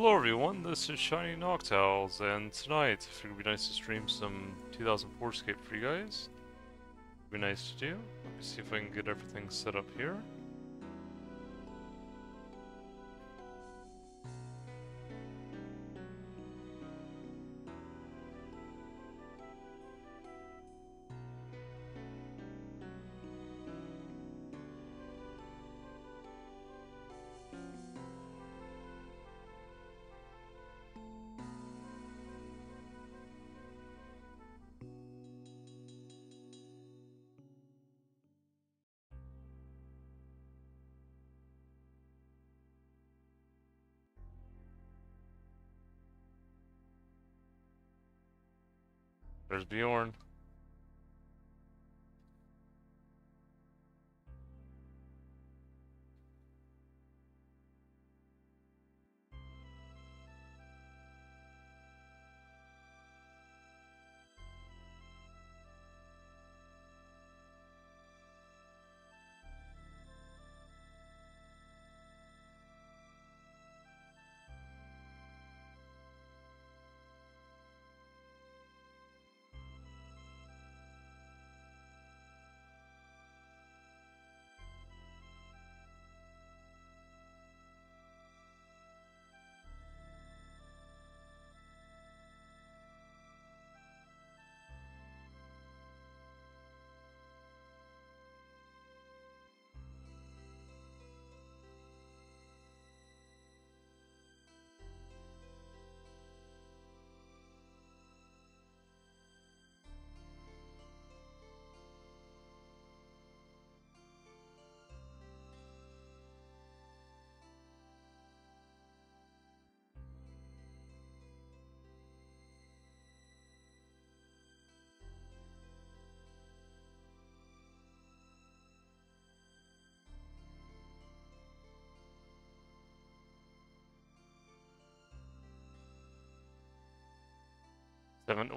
Hello everyone, this is Shiny Noctowls, and tonight I figured it'd be nice to stream some 2004Scape for you guys. Be nice to do. Let me see if I can get everything set up here. There's Bjorn.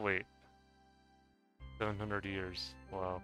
Wait, 700 years. Wow.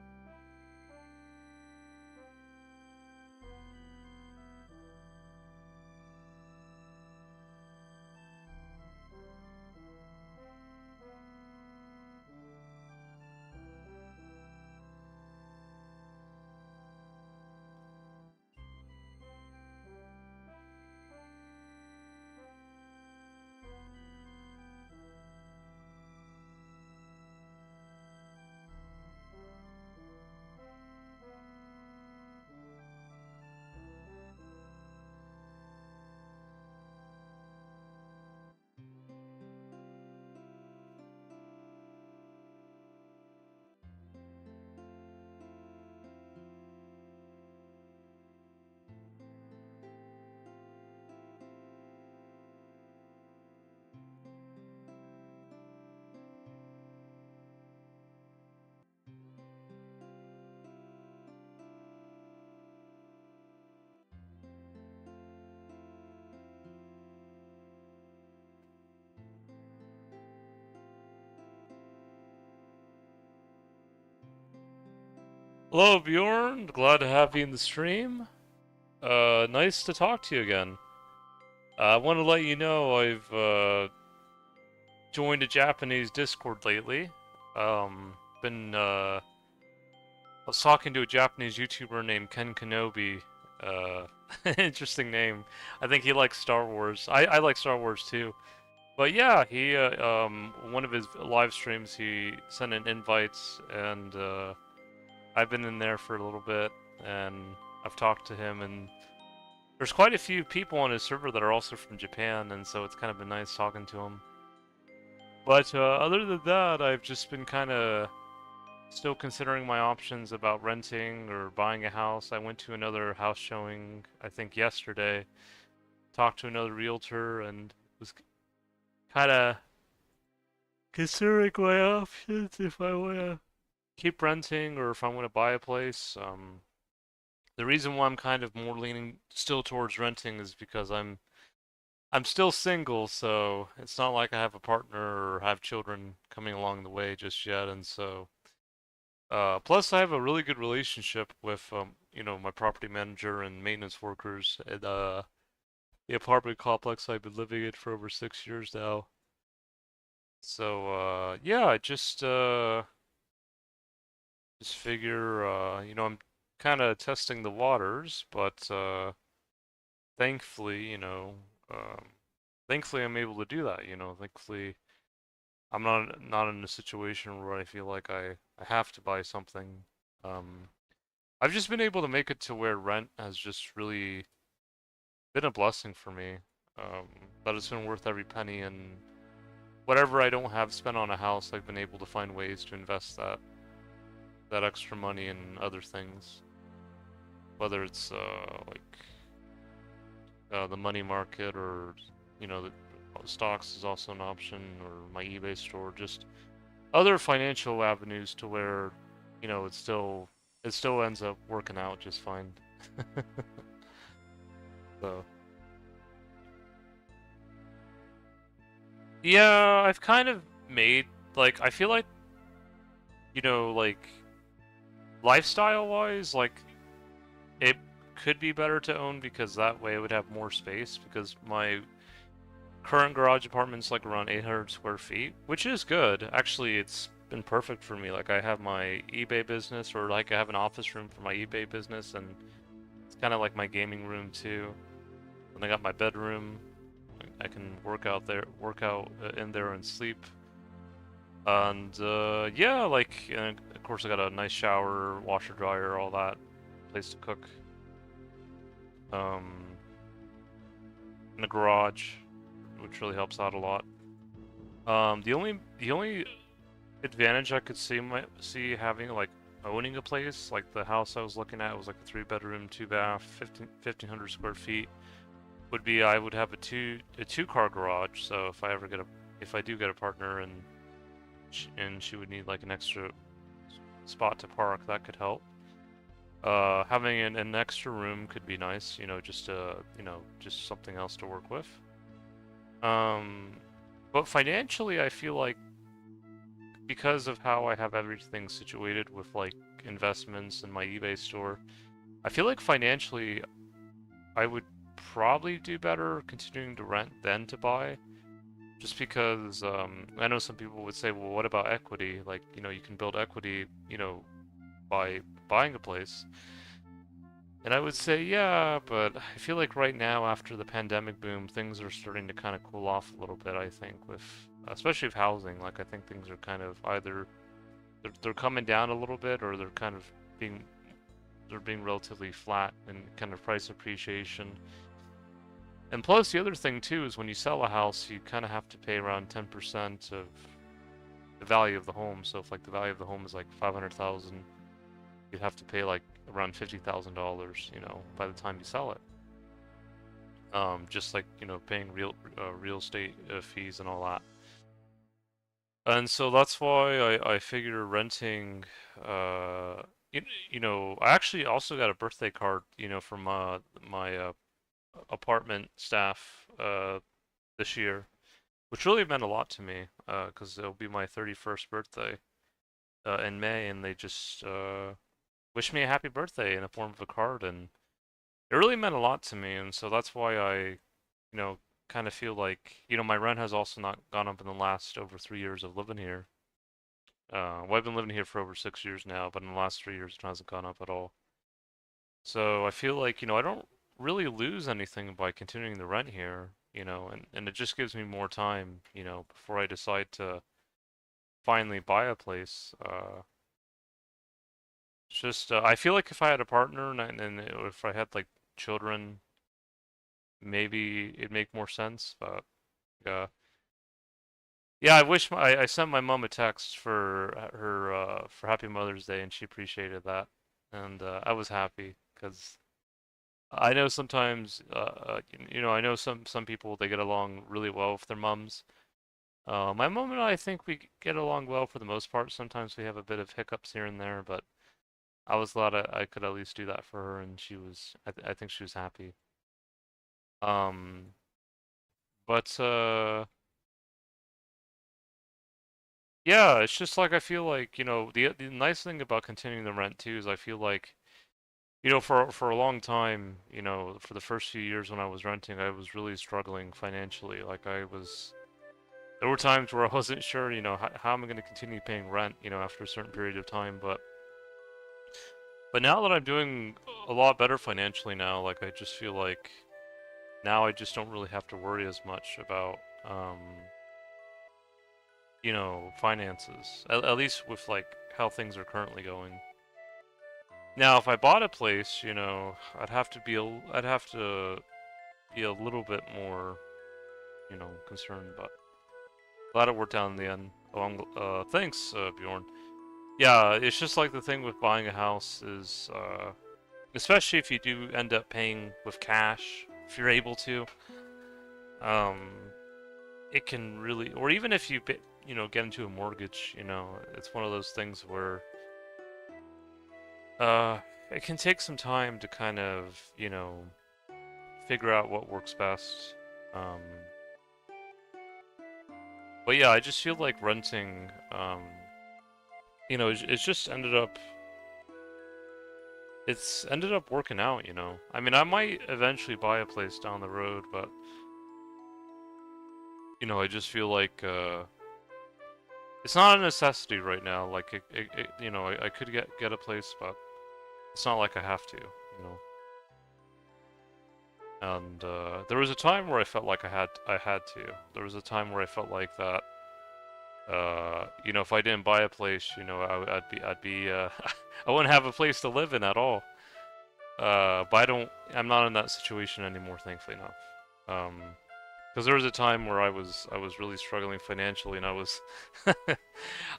Hello Bjorn, glad to have you in the stream. Nice to talk to you again. I want to let you know I've joined a Japanese Discord lately. Been I was talking to a Japanese YouTuber named Ken Kenobi. Uh, interesting name. I think he likes Star Wars. I like Star Wars too. But yeah, he one of his live streams he sent in invites, and I've been in there for a little bit, and I've talked to him, and there's quite a few people on his server that are also from Japan, and so it's kind of been nice talking to him. But other than that, I've just been kind of still considering my options about renting or buying a house. I went to another house showing, I think yesterday, talked to another realtor, and was kind of considering my options if I want to keep renting or if I want to buy a place. The reason why I'm kind of more leaning still towards renting is because I'm still single, so it's not like I have a partner or have children coming along the way just yet, and so plus I have a really good relationship with my property manager and maintenance workers. the apartment complex I've been living in for over 6 years now. So yeah, I just figure I'm kind of testing the waters, but thankfully, um, thankfully I'm able to do that. Thankfully I'm not in a situation where I feel like I have to buy something. Um, I've just been able to make it to where rent has just really been a blessing for me. Um, that it's been worth every penny, and whatever I don't have spent on a house, I've been able to find ways to invest that extra money in other things. Whether it's like the money market, or the stocks is also an option, or my eBay store, just other financial avenues to where it still ends up working out just fine. So yeah, I've kind of made, like, I feel like like lifestyle wise, like, it could be better to own, because that way I would have more space, because my current garage apartment's like around 800 square feet, which is good. Actually, it's been perfect for me. Like, I have my eBay business, or like I have an office room for my eBay business, and it's kind of like my gaming room too. And I got my bedroom. I can work out in there and sleep. And yeah, like, of course I got a nice shower, washer, dryer, all that, place to cook. Um, in the garage, which really helps out a lot. The only advantage I could see having, like, owning a place, like the house I was looking at was like a 3 bedroom, 2 bath, 1,500 square feet, would be I would have a two-car garage. So if I do get a partner, and she would need like an extra spot to park, that could help. Having an extra room could be nice, just something else to work with. Um, but financially, I feel like, because of how I have everything situated with like investments in my eBay store, I feel like financially I would probably do better continuing to rent than to buy. Just because I know some people would say, well, what about equity? Like, you can build equity, by buying a place. And I would say, yeah, but I feel like right now, after the pandemic boom, things are starting to kind of cool off a little bit, I think, especially with housing. Like, I think things are kind of either they're coming down a little bit, or being they're being relatively flat in kind of price appreciation. And plus, the other thing too is, when you sell a house, you kind of have to pay around 10% of the value of the home. So if, like, the value of the home is like 500,000, you'd have to pay like around $50,000, by the time you sell it. Just like, paying real estate fees and all that. And so that's why I figure renting, uh, I actually also got a birthday card, from my apartment staff this year, which really meant a lot to me, because it'll be my 31st birthday in May, and they just wished me a happy birthday in the form of a card, and it really meant a lot to me. And so that's why I kind of feel like, my rent has also not gone up in the last over 3 years of living here. Well, I've been living here for over 6 years now, but in the last 3 years it hasn't gone up at all. So I feel like, I don't really lose anything by continuing the rent here, and it just gives me more time, before I decide to finally buy a place. It's just, I feel like if I had a partner, and if I had like children, maybe it'd make more sense. But yeah, yeah. I sent my mom a text for her for Happy Mother's Day, and she appreciated that, and I was happy, because I know sometimes, I know some people, they get along really well with their mums. My mom and I think we get along well for the most part. Sometimes we have a bit of hiccups here and there, but I was glad I could at least do that for her, and I think she was happy. Um, but yeah, it's just like, I feel like, the nice thing about continuing the rent too is, I feel like, for a long time, for the first few years when I was renting, I was really struggling financially. Like there were times where I wasn't sure, how am I going to continue paying rent, after a certain period of time. But now that I'm doing a lot better financially now, like I just feel like now I just don't really have to worry as much about, finances. At least with like how things are currently going. Now, if I bought a place, I'd have to be a little bit more, concerned. But glad it worked out in the end. Oh, thanks, Bjorn. Yeah, it's just like the thing with buying a house is, especially if you do end up paying with cash, if you're able to, um, it can really, or even if you, get into a mortgage, it's one of those things where, it can take some time to kind of, figure out what works best. Um, but yeah, I just feel like renting, it's just it's ended up working out. I mean, I might eventually buy a place down the road, but, I just feel like, it's not a necessity right now. Like, I could get a place, but it's not like I have to. And there was a time where I felt like I had to. There was a time where I felt like that. If I didn't buy a place, I'd be, I wouldn't have a place to live in at all. But I'm not in that situation anymore, thankfully enough. Because there was a time where I was really struggling financially, and I was,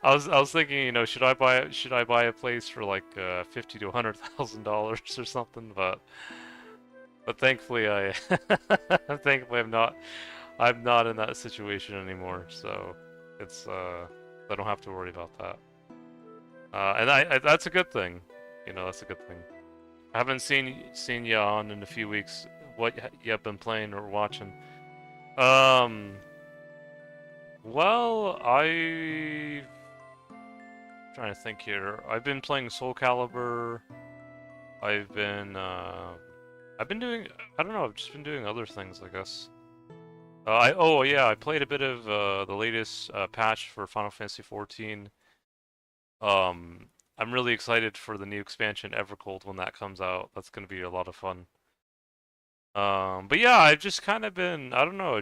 I was thinking, should I buy a place for like $50 to $100,000 or something? But thankfully thankfully I'm not in that situation anymore. So it's I don't have to worry about that. And that's a good thing. That's a good thing. I haven't seen you on in a few weeks. What you have been playing or watching? Um, well, trying to think here. I've been playing Soul Calibur. I've been doing, I don't know, I've just been doing other things, I guess. Oh yeah, I played a bit of the latest patch for Final Fantasy 14. I'm really excited for the new expansion Evercold when that comes out. That's going to be a lot of fun. But yeah, I've just kind of been, I don't know,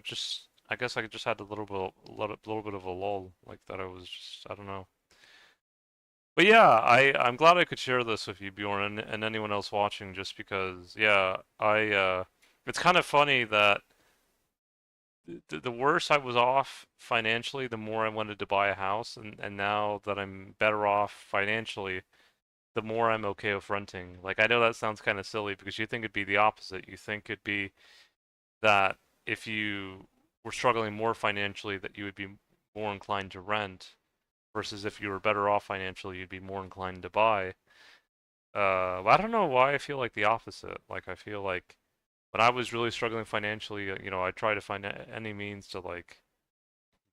I guess I just had a little bit of a lull, like that I was just, I don't know. But yeah, I'm glad I could share this with you, Bjorn, and anyone else watching, just because, yeah, it's kind of funny that the worse I was off financially, the more I wanted to buy a house, and now that I'm better off financially, the more I'm okay with renting. Like, I know that sounds kind of silly because you think it'd be the opposite. You think it'd be that if you were struggling more financially, that you would be more inclined to rent, versus if you were better off financially, you'd be more inclined to buy. I don't know why I feel like the opposite. Like, I feel like when I was really struggling financially, I tried to find any means to like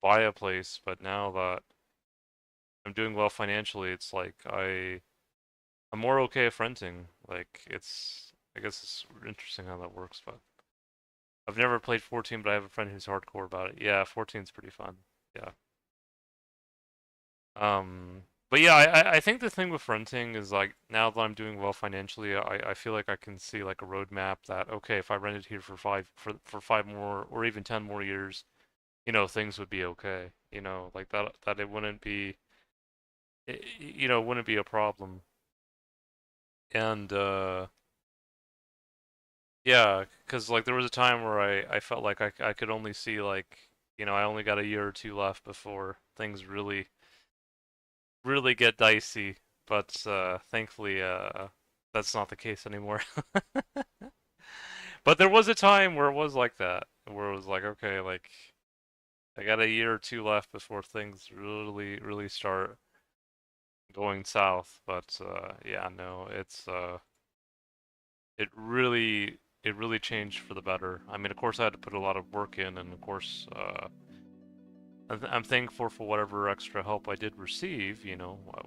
buy a place, but now that I'm doing well financially, it's like I'm more okay with renting. Like, I guess it's interesting how that works, but I've never played 14, but I have a friend who's hardcore about it. Yeah, 14's pretty fun. Yeah. But yeah, I think the thing with renting is like now that I'm doing well financially, I feel like I can see like a roadmap that okay, if I rented here for five more or even 10 more years, things would be okay. Like that it wouldn't be wouldn't be a problem. And yeah, because like there was a time where I felt like I could only see like I only got a year or two left before things really get dicey, but thankfully that's not the case anymore. But there was a time where it was like that, where it was like, okay, like I got a year or two left before things really start going south. But yeah, no, it really changed for the better. I mean, of course, I had to put a lot of work in, and of course, I'm thankful for whatever extra help I did receive,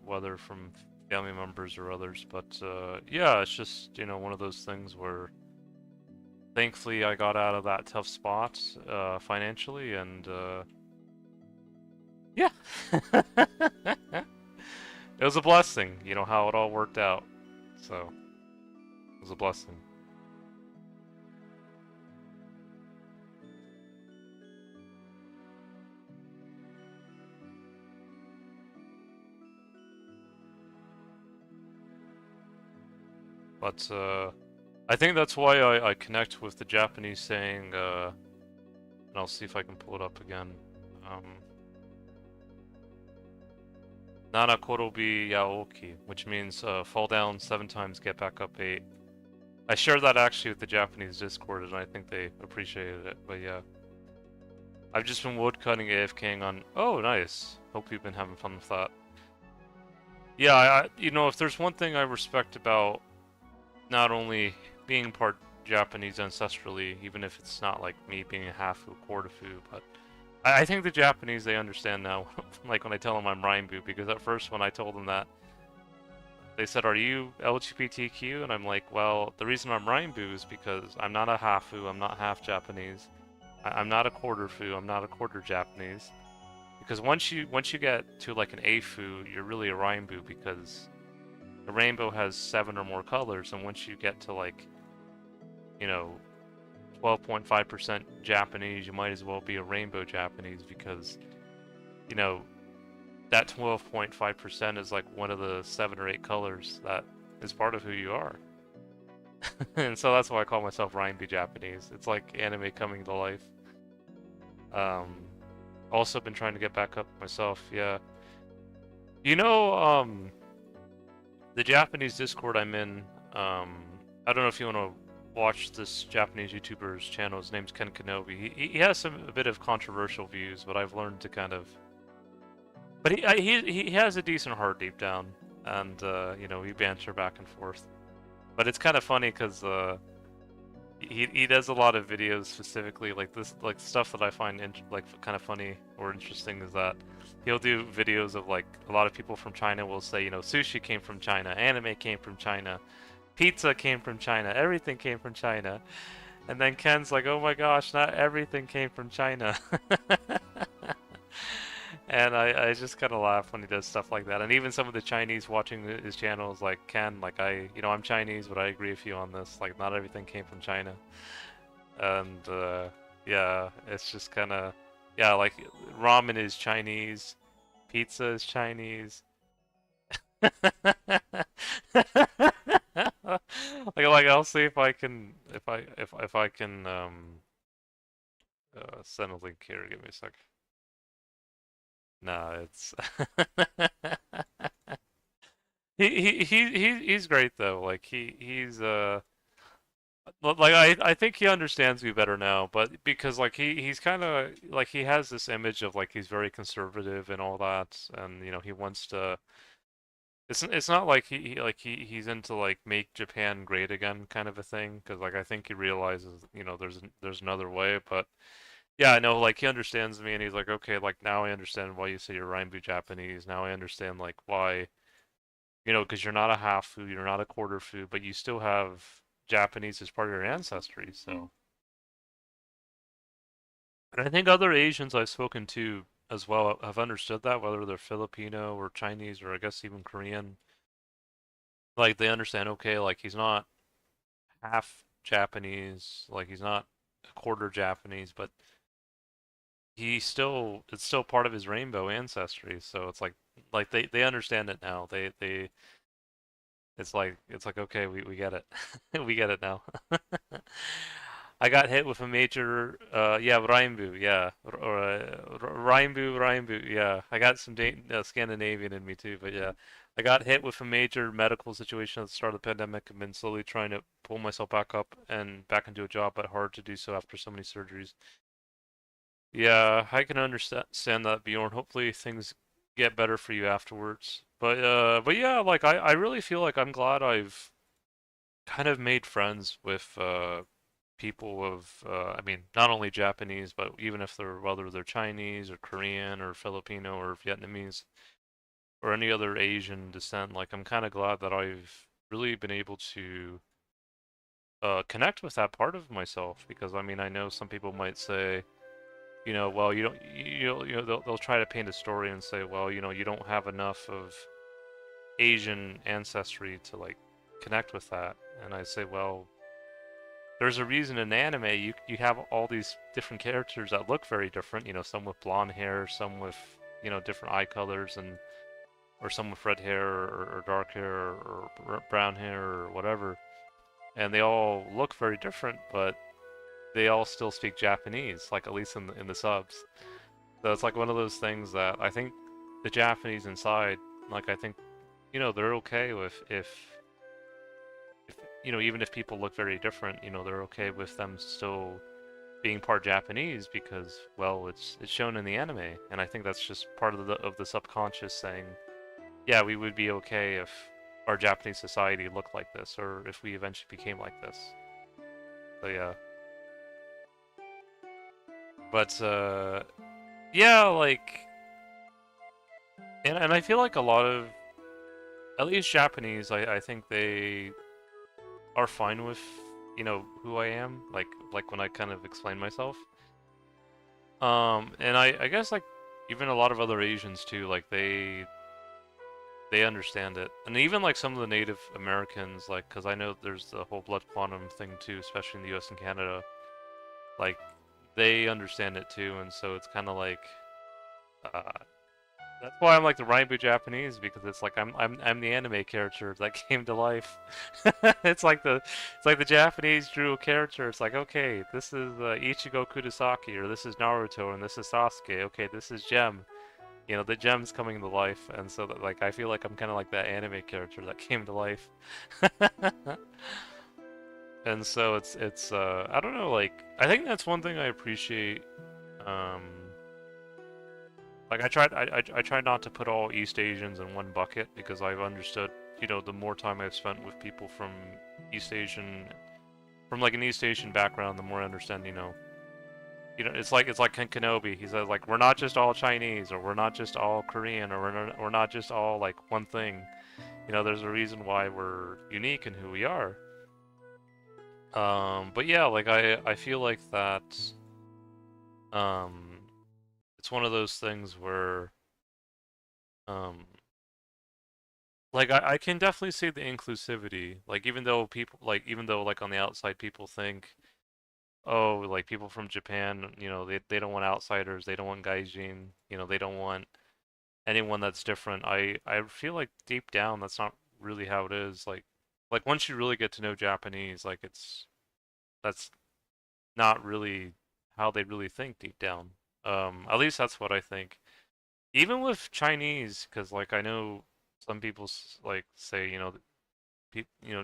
whether from family members or others. But yeah, it's just, one of those things where thankfully I got out of that tough spot financially, and yeah. It was a blessing, how it all worked out. So, it was a blessing. But I think that's why I connect with the Japanese saying, and I'll see if I can pull it up again. Um, Nana korobi yaoki, which means fall down 7 times, get back up 8. I shared that actually with the Japanese Discord, and I think they appreciated it. But yeah, I've just been woodcutting AFKing on. Oh, nice. Hope you've been having fun with that. Yeah, if there's one thing I respect about not only being part Japanese ancestrally, even if it's not like me being a half-fu, quarter-fu, but I think the Japanese, they understand now, like when I tell them I'm Rainbow, because at first when I told them that, they said, are you LGBTQ? And I'm like, well, the reason I'm Rainbow is because I'm not a half-fu, I'm not half Japanese, I'm not a quarter-fu, I'm not a quarter Japanese. Because once you get to like an A-fu, you're really a Rainbow, because the rainbow has 7 or more colors, and once you get to like, you know, 12.5% Japanese, you might as well be a rainbow Japanese, because, you know, that 12.5% is like one of the 7 or 8 colors that is part of who you are. And so that's why I call myself Rainbow Japanese. It's like anime coming to life. Um, Also been trying to get back up myself, yeah. You know, the Japanese Discord I'm in, I don't know if you want to watch this Japanese YouTuber's channel. His name's Ken Kenobi. He has a bit of controversial views, but I've learned to kind of. But he has a decent heart deep down, and we banter back and forth. But it's kind of funny because he does a lot of videos specifically like this, like stuff that I find like kind of funny or interesting is that he'll do videos of like a lot of people from China will say, sushi came from China, anime came from China, pizza came from China, everything came from China. And then Ken's like, oh my gosh, not everything came from China. And I just kind of laugh when he does stuff like that. And even some of the Chinese watching his channels, like, Ken, like, I'm Chinese, but I agree with you on this. Like, not everything came from China. And, yeah, it's just kind of, yeah, like, ramen is Chinese, pizza is Chinese. Like I'll see if I can if I can send a link here. Give me a sec. No, it's he's great though. Like he's like I think he understands me better now, but because like he's kind of like he has this image of like he's very conservative and all that, and he wants to. It's not like he's into like make Japan great again kind of a thing, because like I think he realizes there's another way, but yeah, I know like he understands me and he's like, okay, like now I understand why you say you're Rainbow Japanese. Now I understand like why, because you're not a half food, you're not a quarter food, but you still have Japanese as part of your ancestry. So, and I think other Asians I've spoken to as well have understood that, whether they're Filipino or Chinese or I guess even Korean. Like they understand, okay, like he's not half Japanese, like he's not a quarter Japanese, but it's still part of his rainbow ancestry. So it's like they understand it now. They it's like okay, we get it. We get it now. I got hit with a major yeah, rainbow, yeah. Or rainbow, yeah. I got some Scandinavian in me too, but yeah. I got hit with a major medical situation at the start of the pandemic. I've been slowly trying to pull myself back up and back into a job, but hard to do so after so many surgeries. Yeah, I can understand that, Bjorn. Hopefully things get better for you afterwards. But yeah, like I really feel like I'm glad I've kind of made friends with people of I mean, not only Japanese, but even if they're whether they're Chinese or Korean or Filipino or Vietnamese. or any other Asian descent, like I'm kind of glad that I've really been able to connect with that part of myself, because I mean I know some people might say, well, you don't, they'll try to paint a story and say, well, you don't have enough of Asian ancestry to like connect with that, and I say, well, there's a reason in anime you have all these different characters that look very different, some with blonde hair, some with different eye colors, and or some with red hair or dark hair or brown hair or whatever, and they all look very different, but they all still speak Japanese, like at least in the subs. So it's like one of those things that I think the Japanese inside, like I think, they're okay with if even if people look very different, they're okay with them still being part Japanese because, well, it's shown in the anime, and I think that's just part of the subconscious saying, yeah, we would be okay if our Japanese society looked like this, or if we eventually became like this. So yeah. But yeah, like, and I feel like a lot of, at least Japanese, I think they are fine with, who I am, like when I kind of explain myself. And I guess like even a lot of other Asians too, like they understand it, and even like some of the Native Americans, like, because I know there's the whole blood quantum thing too, especially in the U.S. and Canada, like they understand it too, and so it's kind of like, uh, that's why I'm like the Rainbow Japanese, because it's like I'm the anime character that came to life. It's like the Japanese drew a character. It's like, okay, this is Ichigo Kurosaki, or this is Naruto, and this is Sasuke. Okay, this is Gem. The gem's coming to life, and so that, like, I feel like I'm kind of like that anime character that came to life. And so it's I don't know, like I think that's one thing I appreciate. Um, like I tried not to put all East Asians in one bucket, because I've understood, the more time I've spent with people from East Asian, from like an East Asian background, the more I understand, it's like Ken Kenobi. He says like, we're not just all Chinese, or we're not just all Korean, or we're not just all like one thing. There's a reason why we're unique in who we are. But yeah, like I feel like that. Um, it's one of those things where um, like I can definitely see the inclusivity. Like even though like on the outside people think, oh, like people from Japan, they don't want outsiders, they don't want gaijin, they don't want anyone that's different. I feel like deep down that's not really how it is. Like once you really get to know Japanese, like that's not really how they really think deep down. At least that's what I think. Even with Chinese, because like I know some people like say,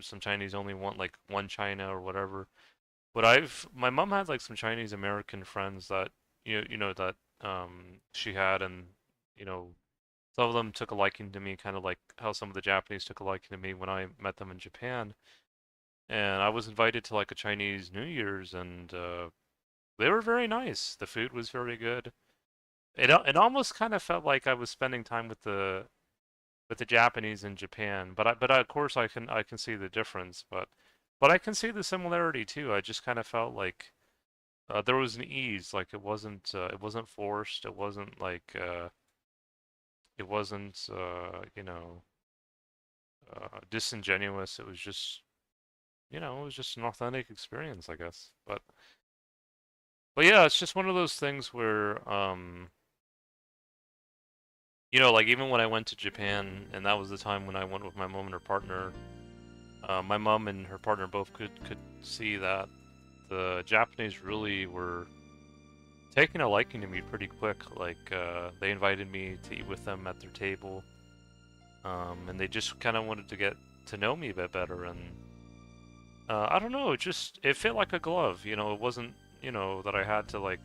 some Chinese only want like one China or whatever. But my mom had like some Chinese American friends that that she had, and you know some of them took a liking to me, kind of like how some of the Japanese took a liking to me when I met them in Japan. And I was invited to like a Chinese New Year's, and they were very nice. The food was very good. It almost kind of felt like I was spending time with the Japanese in Japan, but of course I can see the difference, but I can see the similarity too. I just kind of felt like there was an ease, like it wasn't forced. It wasn't like it wasn't disingenuous. It was just it was just an authentic experience, I guess. But yeah, it's just one of those things where like even when I went to Japan, and that was the time when I went with my mom and her partner. My mom and her partner both could see that the Japanese really were taking a liking to me pretty quick. Like they invited me to eat with them at their table, and they just kind of wanted to get to know me a bit better. And I don't know, it fit like a glove. It wasn't that I had to like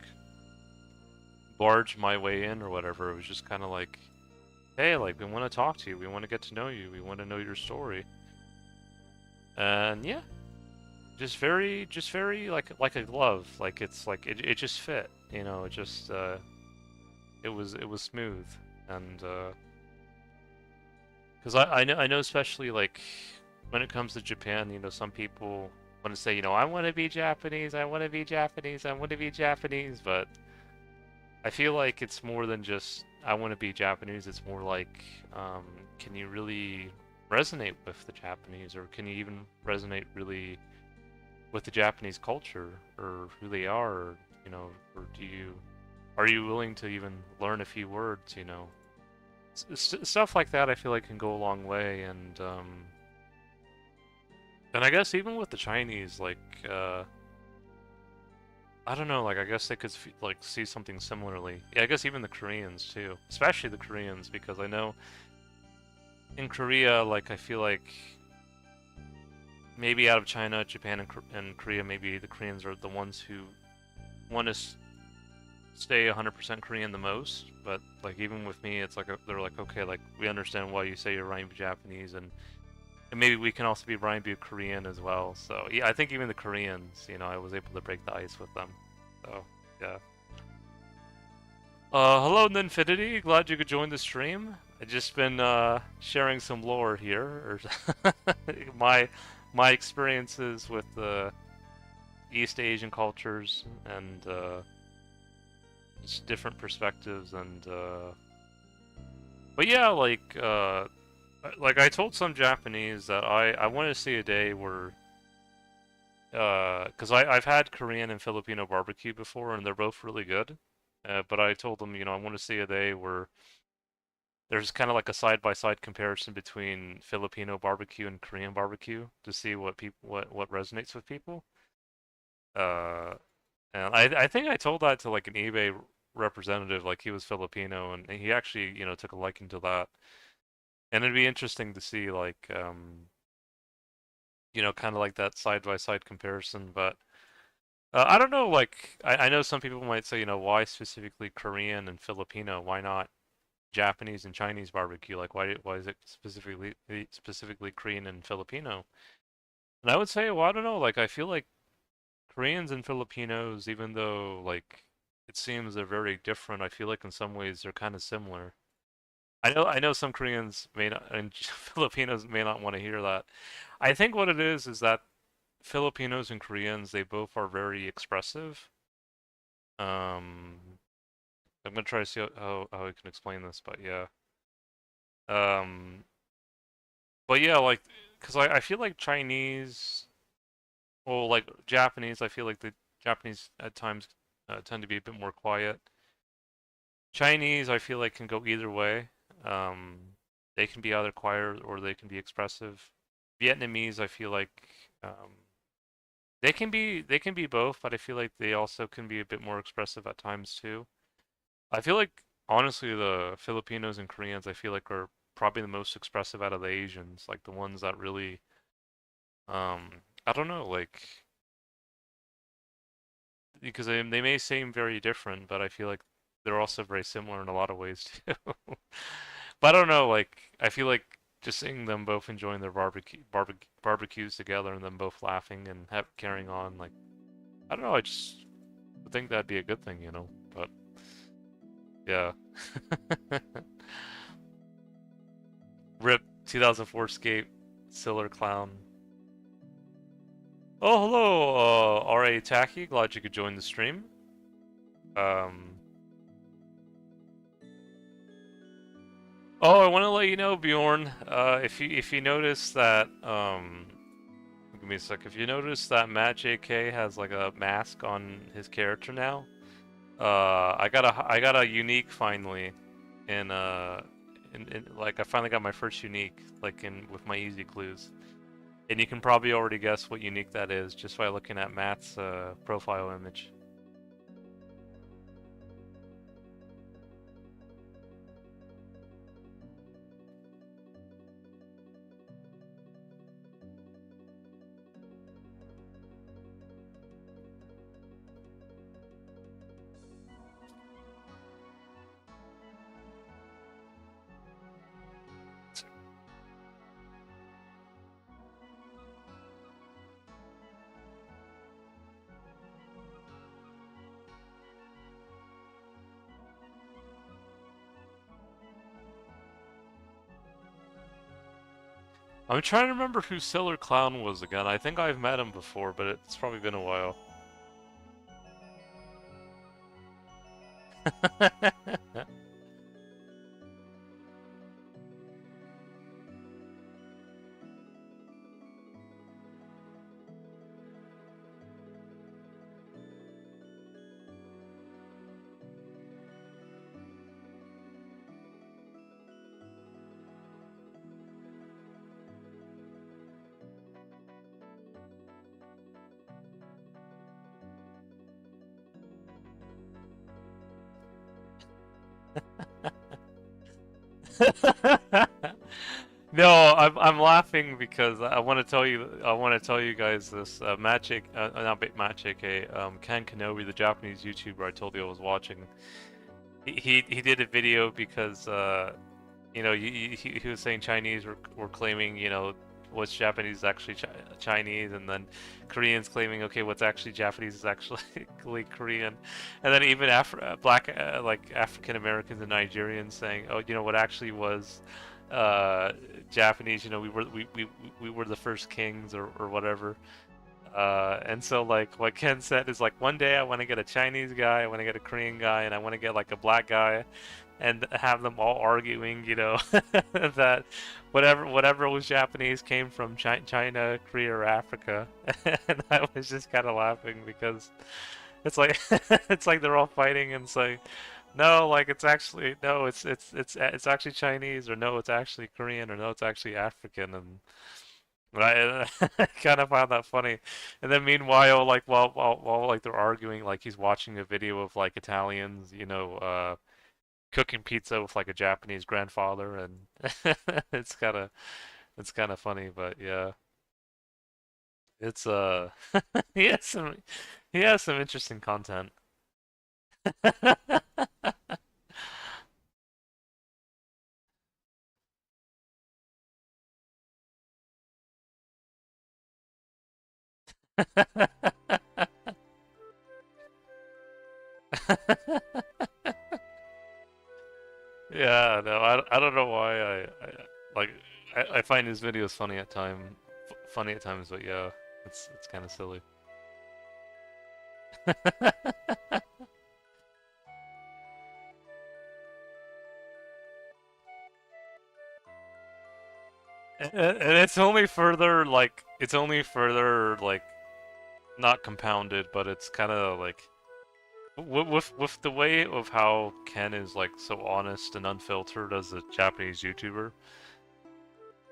barge my way in or whatever. It was just kind of like, hey, like we want to talk to you, we want to get to know you, we want to know your story. And yeah, just very like a glove. Like it's like it just fit. It just it was smooth. And Because I know especially like when it comes to Japan, some people want to say, I want to be Japanese, I want to be Japanese, I want to be Japanese, but I feel like it's more than just I want to be Japanese. It's more like, um, can you really resonate with the Japanese, or can you even resonate really with the Japanese culture, or who they are, or, or are you willing to even learn a few words, stuff like that. I feel like can go a long way, and I guess even with the Chinese, like, I don't know, like, I guess they could like see something similarly. Yeah, I guess even the Koreans too, especially the Koreans, because I know in Korea, like, I feel like maybe out of China, Japan, and Korea, maybe the Koreans are the ones who want to stay 100% Korean the most. But like, even with me, it's like they're like, okay, like, we understand why you say you're Ryan Japanese, and maybe we can also be Ryan Korean as well. So yeah, I think even the Koreans, I was able to break the ice with them. So yeah. Hello, Ninfinity. Glad you could join the stream. I just been sharing some lore here, or my my experiences with East Asian cultures and just different perspectives, and but yeah, like I told some Japanese that I want to see a day where because I've had Korean and Filipino barbecue before, and they're both really good. But I told them, I want to see a day where there's kind of like a side-by-side comparison between Filipino barbecue and Korean barbecue to see what resonates with people. Uh, and I think I told that to like an eBay representative, like he was Filipino, and he actually, took a liking to that. And it'd be interesting to see like, kind of like that side-by-side comparison. But I don't know, like I know some people might say, why specifically Korean and Filipino? Why not Japanese and Chinese barbecue? Like, why is it specifically Korean and Filipino? And I would say, well, I don't know. Like, I feel like Koreans and Filipinos, even though like it seems they're very different, I feel like in some ways they're kind of similar. I know some Koreans may not and Filipinos may not want to hear that. I think what it is that Filipinos and Koreans, they both are very expressive. Um, I'm gonna try to see how I can explain this, but yeah. Um, but yeah, like, cause I feel like Chinese, well, like Japanese, I feel like the Japanese at times tend to be a bit more quiet. Chinese, I feel like can go either way. They can be either quiet or they can be expressive. Vietnamese, I feel like they can be both, but I feel like they also can be a bit more expressive at times too. I feel like honestly the Filipinos and Koreans I feel like are probably the most expressive out of the Asians, like the ones that really I don't know, like because they may seem very different, but I feel like they're also very similar in a lot of ways too. But I don't know, like I feel like just seeing them both enjoying their barbecues together and them both laughing and carrying on, like I don't know, I just think that'd be a good thing. But yeah. Rip 2004Scape, Siller Clown. Oh, hello, RA Tacky. Glad you could join the stream. Um, oh, I want to let you know, Bjorn. If you notice that, give me a sec. If you notice that Matt JK has like a mask on his character now, I got a unique finally, in like I finally got my first unique like in with my easy clues. And you can probably already guess what unique that is just by looking at Matt's profile image. I'm trying to remember who Sailor Clown was again. I think I've met him before, but it's probably been a while. No, I'm laughing because I want to tell you guys this Magic not Magic Ken Kenobi, the Japanese YouTuber I told you I was watching. He did a video because you know he was saying Chinese were claiming what's Japanese is actually Chinese, and then Koreans claiming okay what's actually Japanese is actually Korean, and then even black like African Americans and Nigerians saying oh what actually was Japanese, we were the first kings or whatever. And so like what Ken said is like one day I want to get a Chinese guy, I want to get a Korean guy, and I want to get like a black guy, and have them all arguing, that whatever was Japanese came from China, Korea, or Africa. And I was just kind of laughing because it's like it's like they're all fighting and saying, no, like it's actually no, it's actually Chinese, or no, it's actually Korean, or no, it's actually African, and I kind of found that funny. And then meanwhile, like while like they're arguing, like he's watching a video of like Italians, cooking pizza with like a Japanese grandfather, and it's kind of funny, but yeah, it's he has some he has some interesting content. Yeah, no, I don't know why like I find his videos funny at times, but yeah, it's kind of silly. And it's only further like not compounded, but it's kind of like with the way of how Ken is like so honest and unfiltered as a Japanese YouTuber.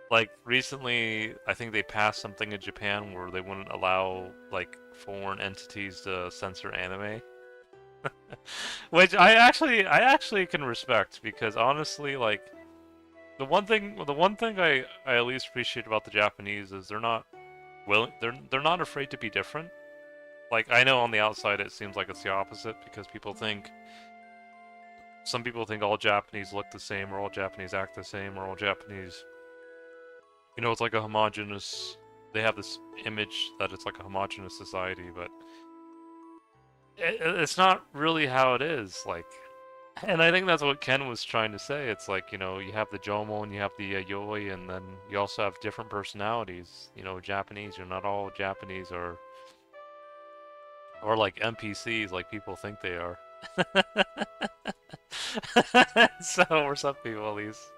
Like recently, I think they passed something in Japan where they wouldn't allow like foreign entities to censor anime, which I actually can respect because honestly, like the one thing I at least appreciate about the Japanese is they're not afraid to be different. Like I know on the outside it seems like it's the opposite because some people think all Japanese look the same, or all Japanese act the same, or all Japanese, it's like a homogenous. They have this image that it's like a homogenous society, but it's not really how it is. Like, and I think that's what Ken was trying to say. It's like you have the Jomo and you have the Yoi, and then you also have different personalities. Japanese. You're not all Japanese or like NPCs like people think they are. So, or some people at least.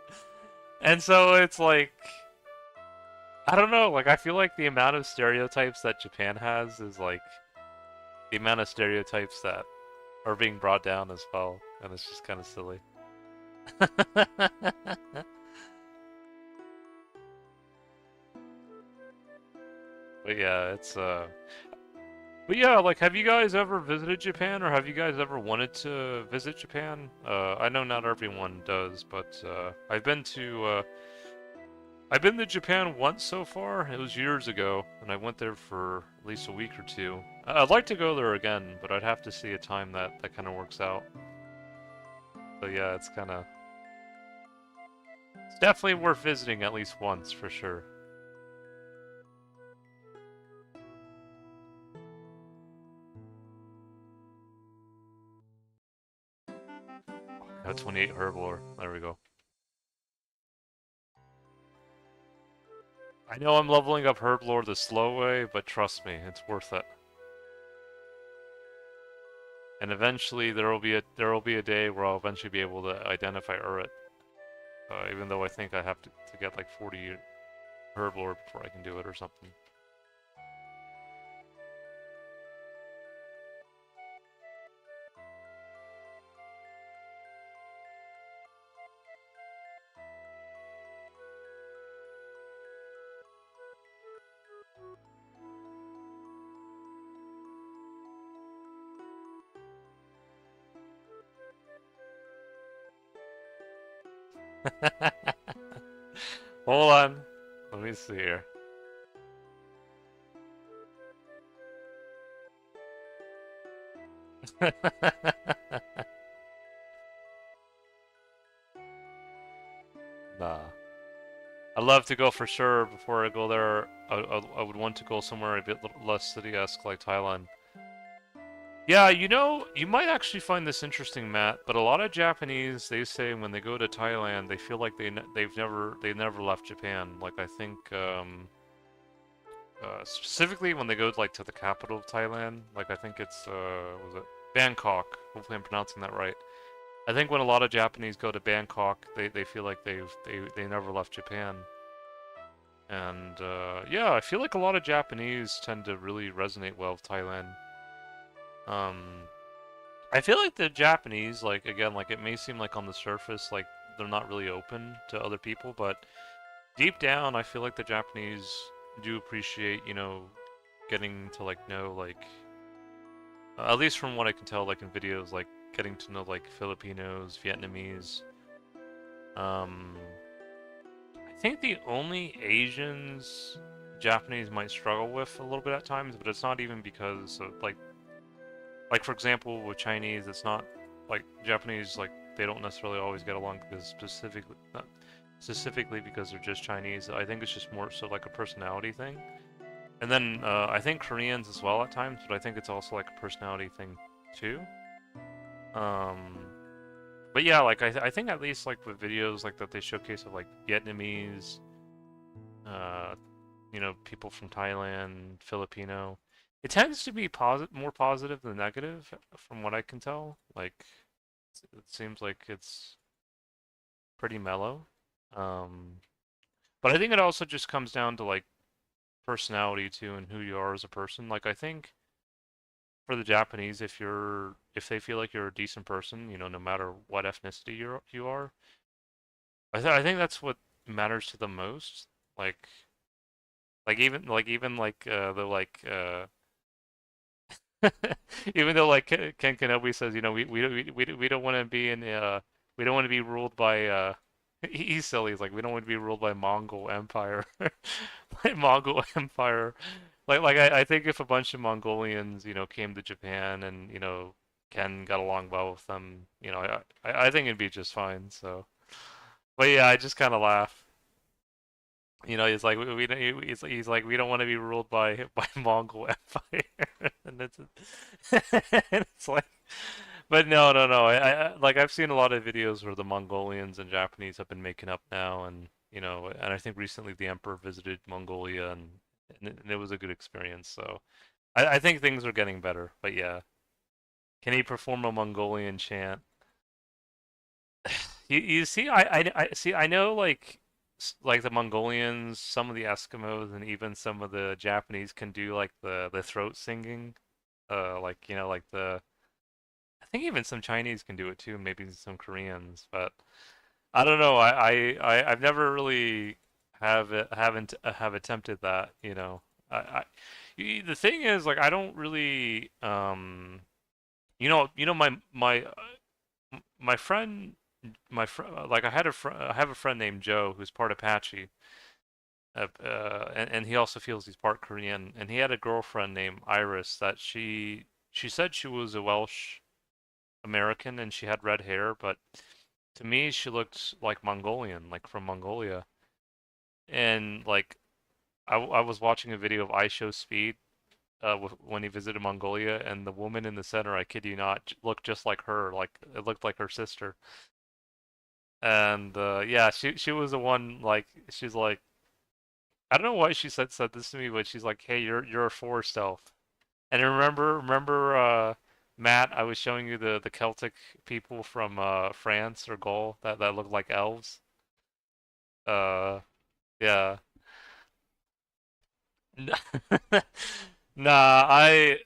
And so it's like, I don't know, like I feel like the amount of stereotypes that Japan has is like the amount of stereotypes that are being brought down as well, and it's just kind of silly. But yeah, but yeah, like have you guys ever visited Japan, or have you guys ever wanted to visit Japan? I know not everyone does, but I've been to Japan once so far. It was years ago, and I went there for at least a week or two. I'd like to go there again, but I'd have to see a time that kind of works out. So yeah, it's definitely worth visiting at least once for sure. 28 Herblore. There we go. I know I'm leveling up Herblore the slow way, but trust me, it's worth it. And eventually there will be a day where I'll eventually be able to identify Urret. Even though I think I have to get like 40 Herblore before I can do it or something. Hold on. Let me see here. Nah. I'd love to go for sure before I go there. I would want to go somewhere a bit less city-esque like Thailand. Yeah, you might actually find this interesting, Matt, but a lot of Japanese, they say when they go to Thailand, they feel like they never left Japan. Like I think specifically when they go like to the capital of Thailand, like I think it's was it Bangkok. Hopefully I'm pronouncing that right. I think when a lot of Japanese go to Bangkok, they feel like they never left Japan. And yeah, I feel like a lot of Japanese tend to really resonate well with Thailand. Um, I feel like the Japanese, like again, like it may seem like on the surface, like they're not really open to other people, but deep down, I feel like the Japanese do appreciate, getting to like know like at least from what I can tell, like in videos, like getting to know like Filipinos, Vietnamese. Um, I think the only Asians Japanese might struggle with a little bit at times, but it's not even because of like for example with Chinese, it's not like Japanese like they don't necessarily always get along because specifically not specifically because they're just Chinese. I think it's just more so like a personality thing. And then I think Koreans as well at times, but I think it's also like a personality thing too. Um, but yeah, like I think at least like with videos like that they showcase of like Vietnamese, uh, people from Thailand, Filipino. It tends to be more positive than negative, from what I can tell. Like, it seems like it's pretty mellow. Um, but I think it also just comes down to like personality too, and who you are as a person. Like, I think for the Japanese, if they feel like you're a decent person, no matter what ethnicity you are, I think that's what matters to them most. Like, even like the like even though like Ken Kenobi says, we don't want to be we don't want to be ruled by he's silly. He's like we don't want to be ruled by Mongol Empire, by Mongol Empire. I think if a bunch of Mongolians came to Japan and Ken got along well with them, I think it'd be just fine. So, but yeah, I just kind of laugh. He's like we don't, he's like we don't want to be ruled by Mongol Empire, and and it's like, but no, no, no. Like I've seen a lot of videos where the Mongolians and Japanese have been making up now, and I think recently the Emperor visited Mongolia, and it was a good experience. So I think things are getting better. But yeah, can he perform a Mongolian chant? You see, I see. I know, like the Mongolians, some of the Eskimos, and even some of the Japanese can do like the throat singing. Like like the. I think even some Chinese can do it too. Maybe some Koreans, but I don't know. I've never really haven't have attempted that. The thing is, like, I don't really my friend like I have a friend named Joe who's part Apache, and he also feels he's part Korean, and he had a girlfriend named Iris that she said she was a Welsh American and she had red hair, but to me she looked like Mongolian, like from Mongolia. And like I was watching a video of Show Speed when he visited Mongolia, and the woman in the center, I kid you not, looked just like her, like it looked like her sister. And yeah, she was the one, like she's like I don't know why she said this to me, but she's like, "Hey, you're a forest elf." And remember, Matt, I was showing you the Celtic people from France or Gaul that look like elves. Yeah. N- Nah, I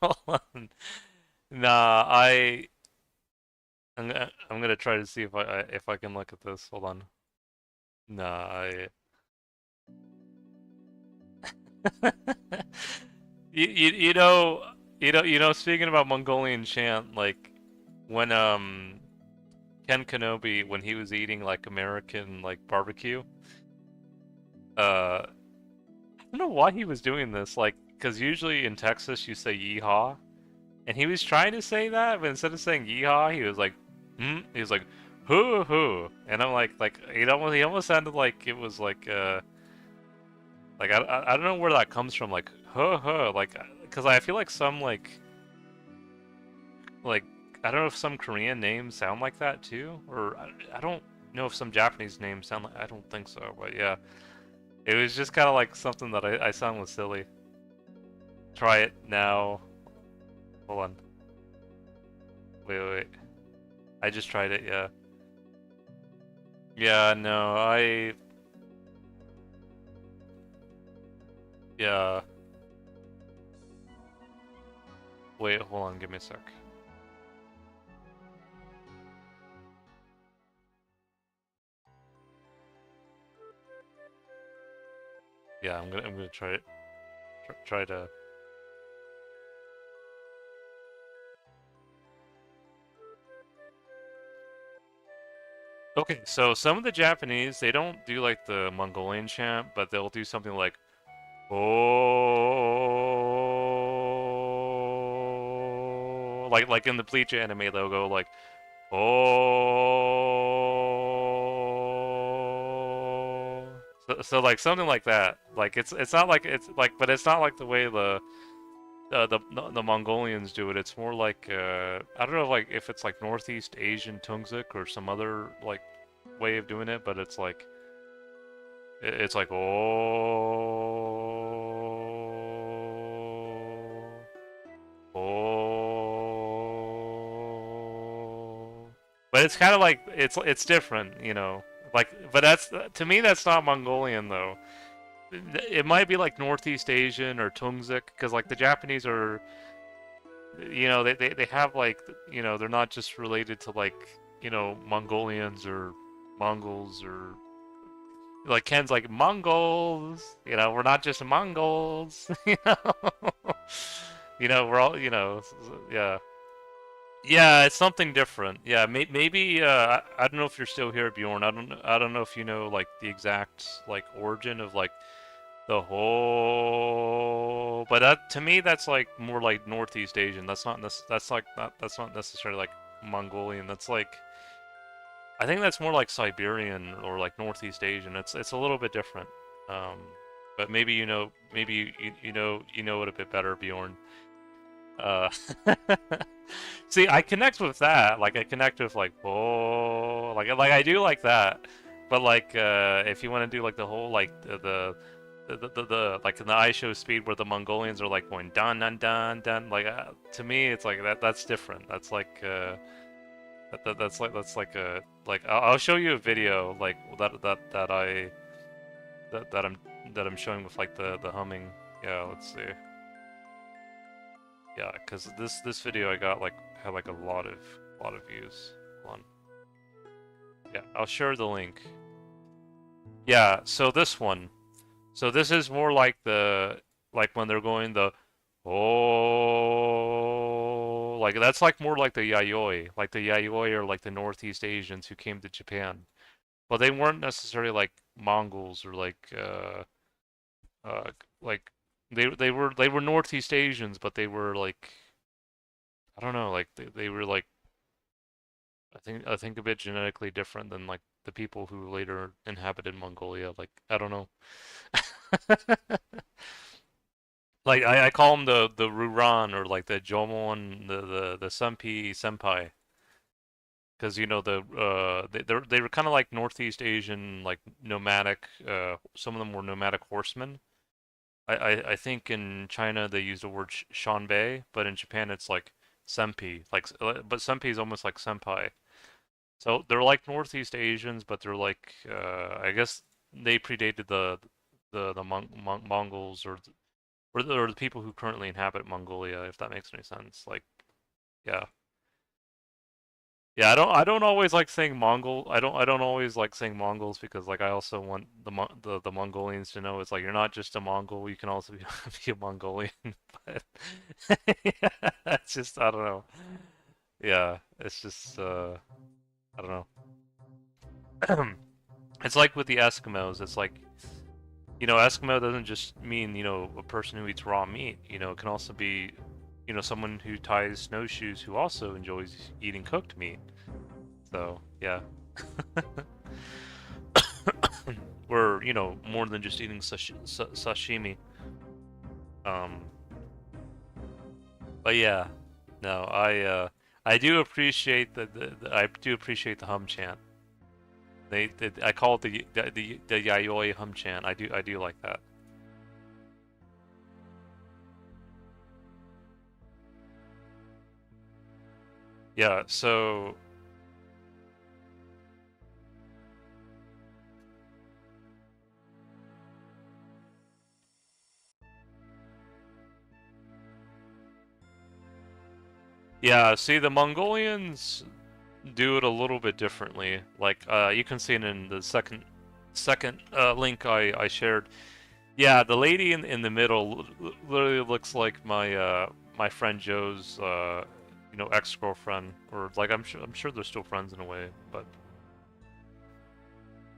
hold on. Nah, I'm gonna try to see if I can look at this. Hold on. Nah, I you know speaking about Mongolian chant, like when Ken Kenobi when he was eating like American like barbecue, I don't know why he was doing this, like because usually in Texas you say yeehaw, and he was trying to say that, but instead of saying yeehaw, he was like, hmm, he was like, hoo hoo, and I'm like he almost sounded like it was like I don't know where that comes from, like huh huh, like because I feel like some like I don't know if some Korean names sound like that too, or I don't know if some Japanese names sound like I don't think so, but yeah, it was just kind of like something that I sound was silly. Try it now. Hold on. Wait. I just tried it. Yeah. Yeah. No. Yeah. Wait. Hold on. Give me a sec. Yeah. I'm gonna try it. Try to. Okay. So some of the Japanese they don't do like the Mongolian chant, but they'll do something like oh, like in the Bleach anime, they'll go like oh. So like something like that. Like it's not like it's like, but it's not like the way the Mongolians do it. It's more like I don't know like if it's like Northeast Asian Tungzik or some other like way of doing it, but it's like it's like oh, but it's kind of like it's different, you know. Like, but that's to me that's not Mongolian though. It might be like Northeast Asian or Tungzik, because like the Japanese are, you know, they have like, you know, they're not just related to like, you know, Mongolians or Mongols or like Ken's like Mongols, you know, we're not just Mongols, you know. You know, we're all, you know, yeah. Yeah, it's something different. Yeah, maybe I don't know if you're still here, Bjorn. I don't know if you know like the exact like origin of like the whole, but that to me that's like more like Northeast Asian. That's like not that's not necessarily like Mongolian. That's like I think that's more like Siberian or like Northeast Asian. It's a little bit different. Um, but maybe you know you know it a bit better, Bjorn. Uh, see, I connect with that. Like I connect with like oh, like I do like that. But like if you want to do like the whole like the like in the iShow speed where the Mongolians are like going dun dun dun dun, like to me it's like that's different. That's like that's like a like I'll show you a video like that I'm that I'm showing with like the humming. Yeah, let's see. Yeah, because this video I got like had like a lot of views. Hold on. Yeah, I'll share the link. Yeah, so this one. So this is more like the like when they're going the oh, like that's like more like the Yayoi are like the Northeast Asians who came to Japan, but they weren't necessarily like Mongols or uh like they were Northeast Asians, but they were like I don't know, like they were like I think a bit genetically different than like the people who later inhabited Mongolia. Like I don't know. Like I call them the Ruran or like the Jomon, the Senpai. because you know they were kind of like Northeast Asian, like nomadic. Some of them were nomadic horsemen. I think in China they use the word shanbei, but in Japan it's like senpai, but senpai is almost like senpai. So they're like Northeast Asians, but they're like I guess they predated the Mongols or the people who currently inhabit Mongolia, if that makes any sense. Like, yeah. Yeah, I don't always like saying Mongol. I don't always like saying Mongols because like I also want the Mongolians to know it's like you're not just a Mongol, you can also be, be a Mongolian. But yeah, it's just I don't know. Yeah, it's just I don't know. It's like with the Eskimos. It's like Eskimo doesn't just mean a person who eats raw meat. It can also be someone who ties snowshoes who also enjoys eating cooked meat. So, yeah. We're, more than just eating sashimi. Um, but yeah, no, I do appreciate I do appreciate the hum chant. I call it the Yayoi hum chant. I do like that. Yeah, so yeah, see the Mongolians do it a little bit differently. Like you can see it in the second link I shared. Yeah, the lady in the middle literally looks like my friend Joe's ex-girlfriend, or like I'm sure they're still friends in a way, but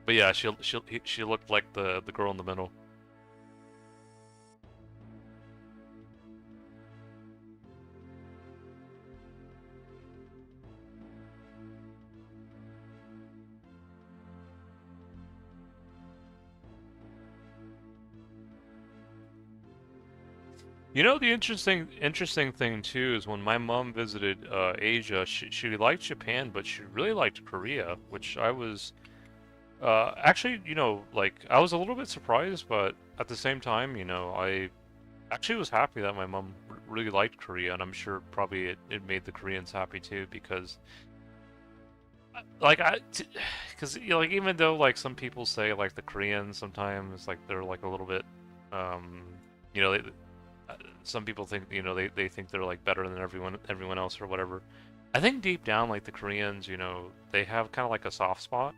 yeah, she looked like the girl in the middle. The interesting thing too is when my mom visited Asia, she liked Japan, but she really liked Korea, which I was actually, like I was a little bit surprised, but at the same time, I actually was happy that my mom really liked Korea, and I'm sure probably it made the Koreans happy too because like because like even though like some people say like the Koreans sometimes like they're like a little bit um you know they, some people think they think they're like better than everyone else or whatever. I think deep down like the Koreans they have kind of like a soft spot.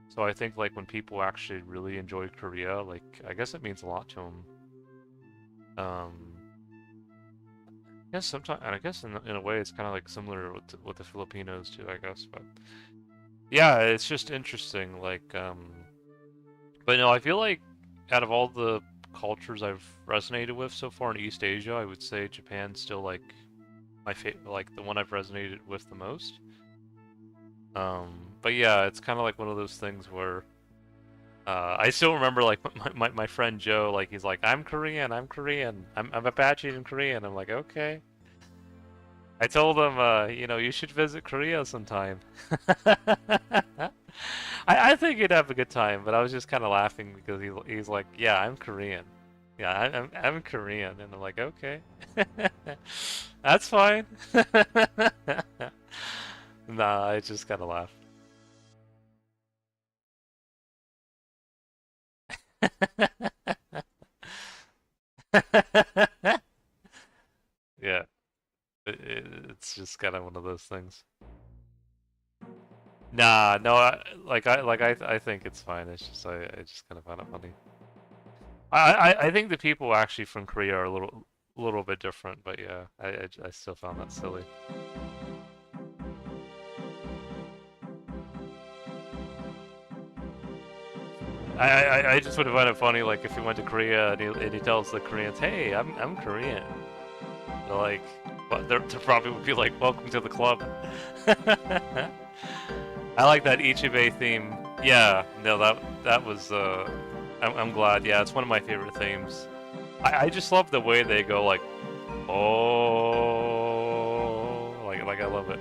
So I think like when people actually really enjoy Korea, like I guess it means a lot to them. Um, yes, sometimes, and I guess in a way it's kind of like similar with the Filipinos too, I guess. But yeah, it's just interesting. Like, but no, I feel like out of all the cultures I've resonated with so far in East Asia, I would say Japan's still like my favorite, like the one I've resonated with the most. But yeah, it's kind of like one of those things where I still remember like my friend Joe, like he's like, I'm Korean, I'm Apache in Korean. I'm like, okay. I told him, you should visit Korea sometime. I think he'd have a good time, but I was just kind of laughing because he's like, yeah, I'm Korean. Yeah, I'm Korean, and I'm like, okay, that's fine. Nah, I just kind of laughed. Yeah, it's just kind of one of those things. Nah, no, I think it's fine. It's just I just kind of found it funny. I think the people actually from Korea are a little bit different, but yeah, I still found that silly. I just would have found it funny, like if he went to Korea and he tells the Koreans, "Hey, I'm Korean." They're like, but they probably would be like, "Welcome to the club." I like that Ichibei theme. Yeah, no, that was I'm glad. Yeah, it's one of my favorite themes. I just love the way they go like, oh, like I love it.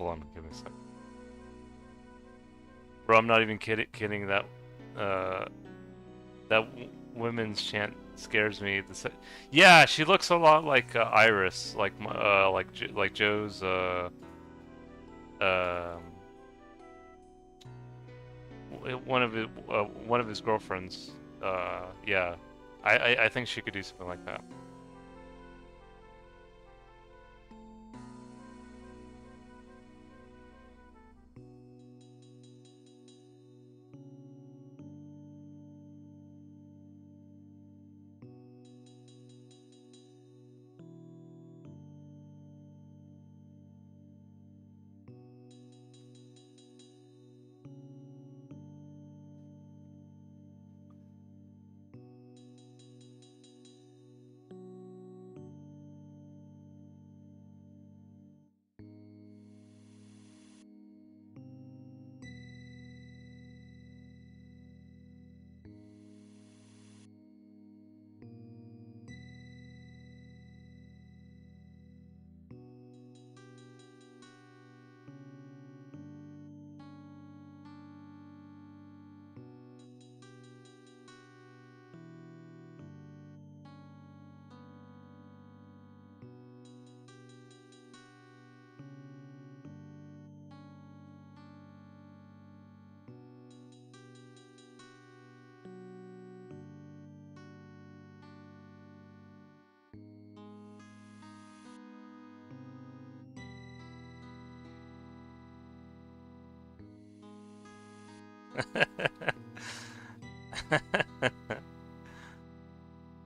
Hold on, give me a sec. Bro, I'm not even kidding. Uh, that women's chant scares me. Yeah, she looks a lot like Iris, like Joe's um one of his girlfriends. Yeah, I think she could do something like that.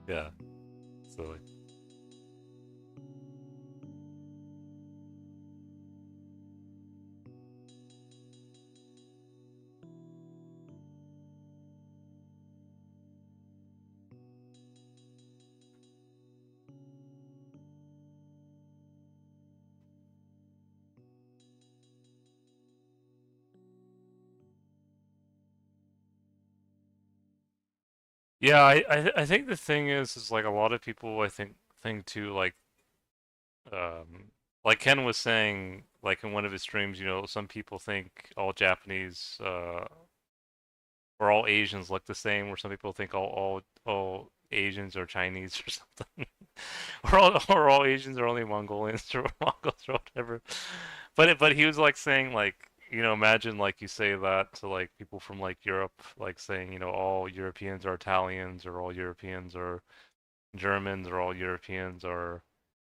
Yeah, silly. Yeah, I think the thing is like a lot of people I think too um like Ken was saying like in one of his streams, some people think all Japanese or all Asians look the same, or some people think all Asians are Chinese or something. or all Asians are only Mongolians or Mongols or whatever. But he was like saying like imagine like you say that to like people from like Europe, like saying all Europeans are Italians or all Europeans are Germans or all Europeans are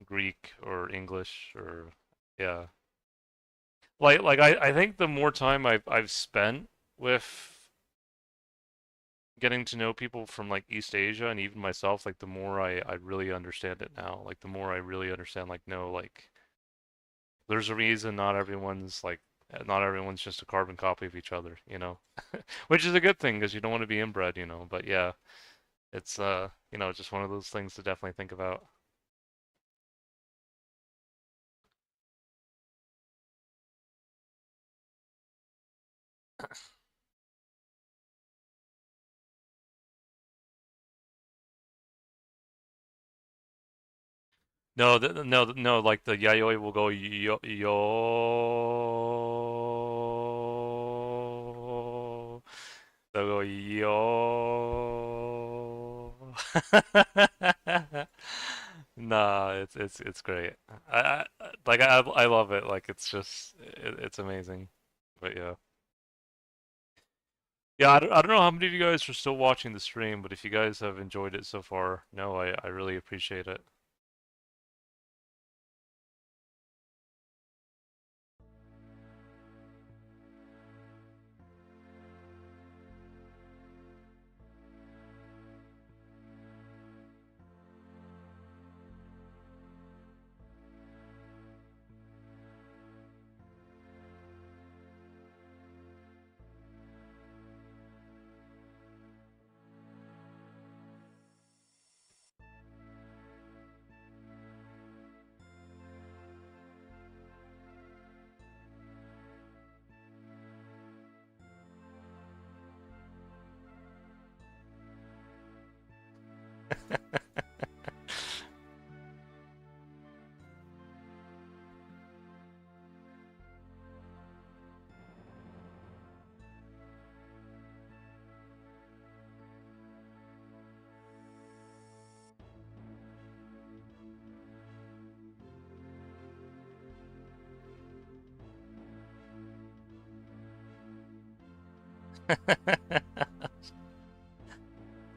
Greek or English or yeah. I think the more time I've spent with getting to know people from like East Asia and even myself, like the more I really understand it now. Like the more I really understand like no, like there's a reason not everyone's just a carbon copy of each other. Which is a good thing because you don't want to be inbred. But yeah, it's just one of those things to definitely think about. No, no, like the yayoi will go yo. They'll go yo. Nah, it's great. I love it. Like it's amazing. But yeah. Yeah, I don't know how many of you guys are still watching the stream, but if you guys have enjoyed it so far, no, I really appreciate it.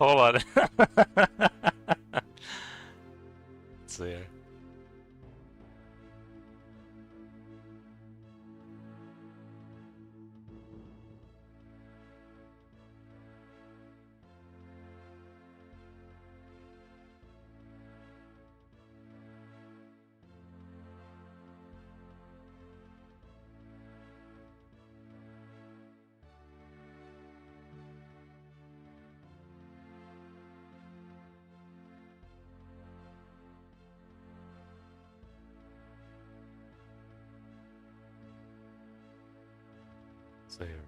Hold on. Let's see here. Let's see here.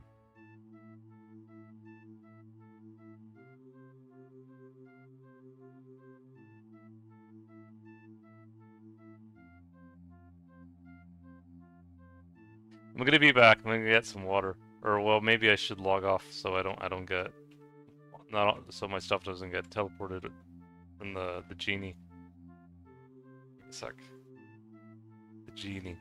I'm gonna be back. I'm gonna get some water. Or well, maybe I should log off so I don't get not so my stuff doesn't get teleported from the genie. Give me a sec. The genie.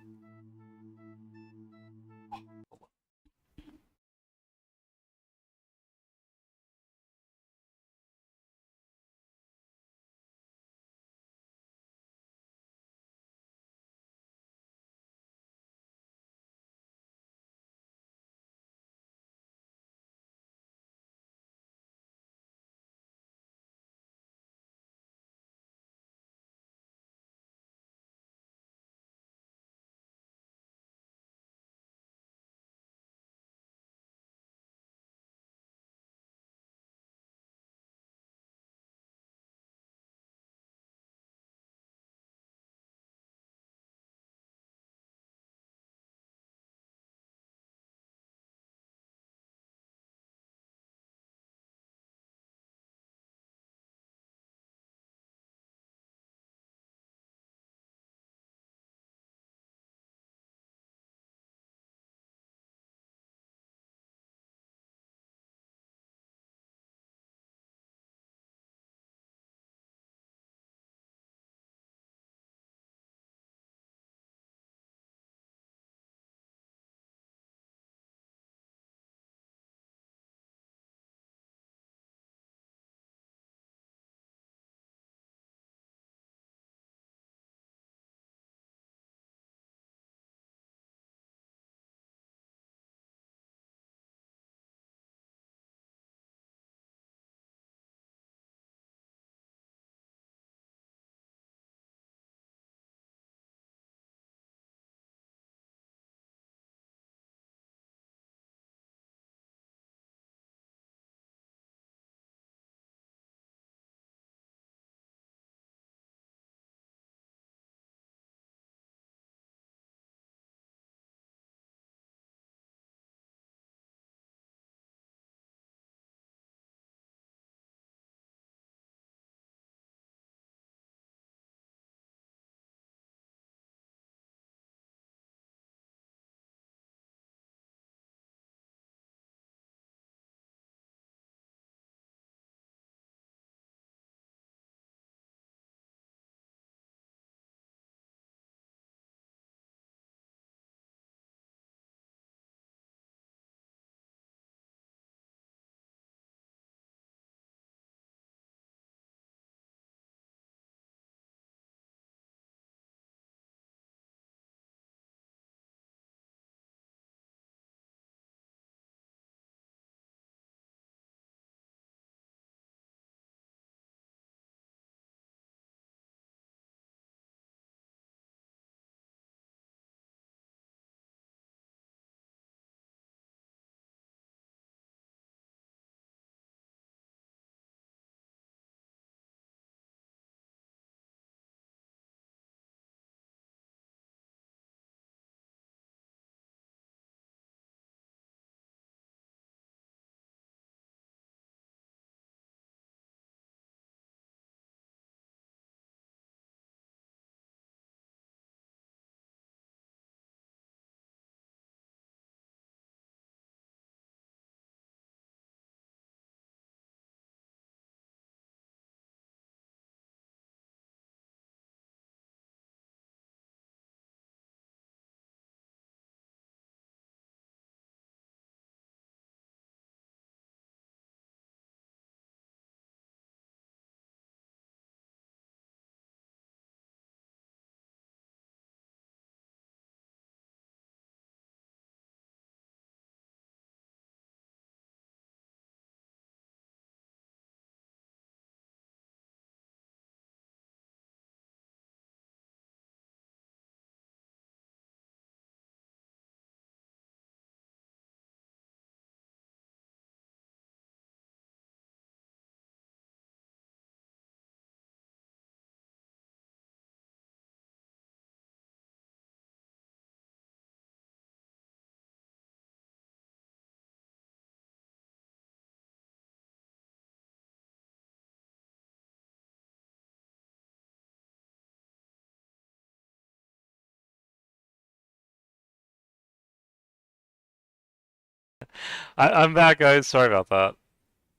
I'm back, guys. Sorry about that.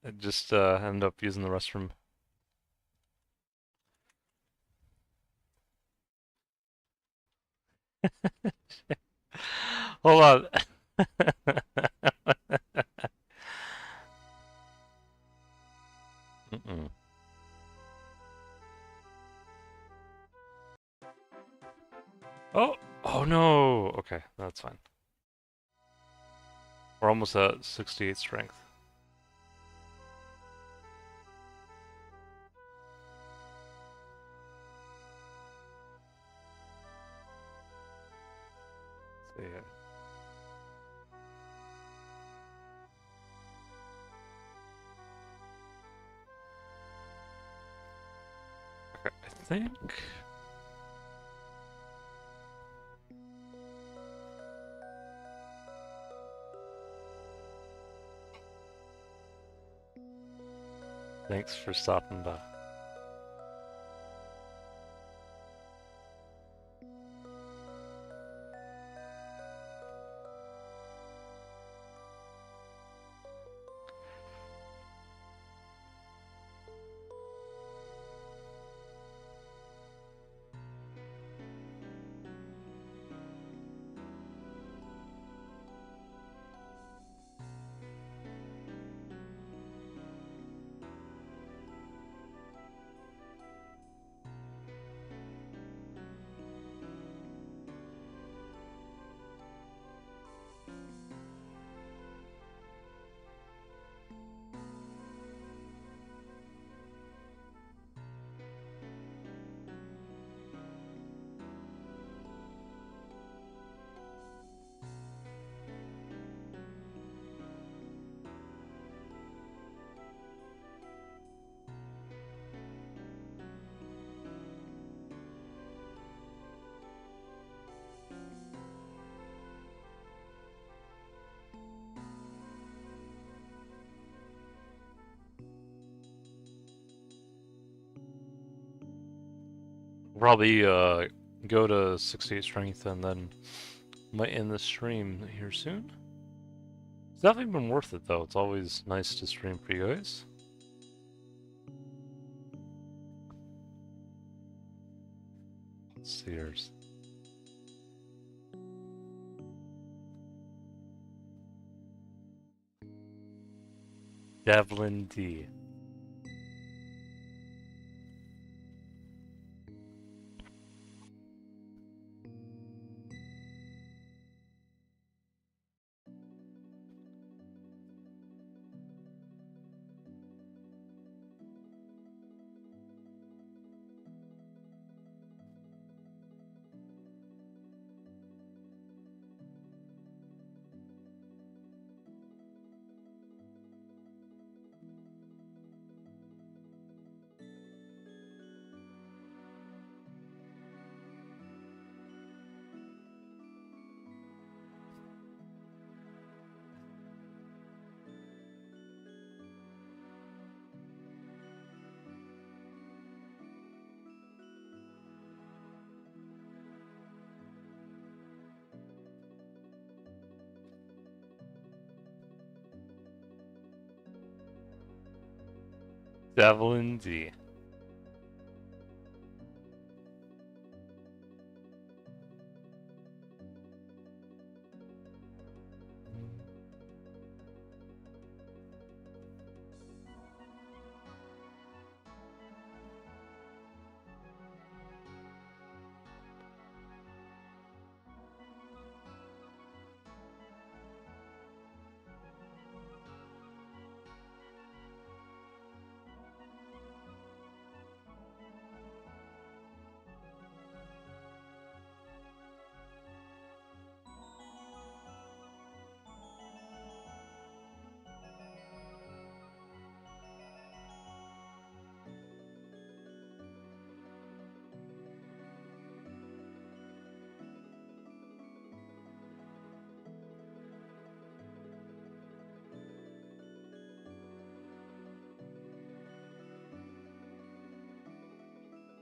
I just ended up using the restroom. Hold on. Mm-mm. Oh, oh no. Okay, that's fine. We're almost at 68 strength. So, yeah. Okay, I think. Thanks for stopping by. Probably go to 68 strength and then might end the stream here soon. It's definitely been worth it though. It's always nice to stream for you guys. Let's see yours. Devlin D. Devlin D.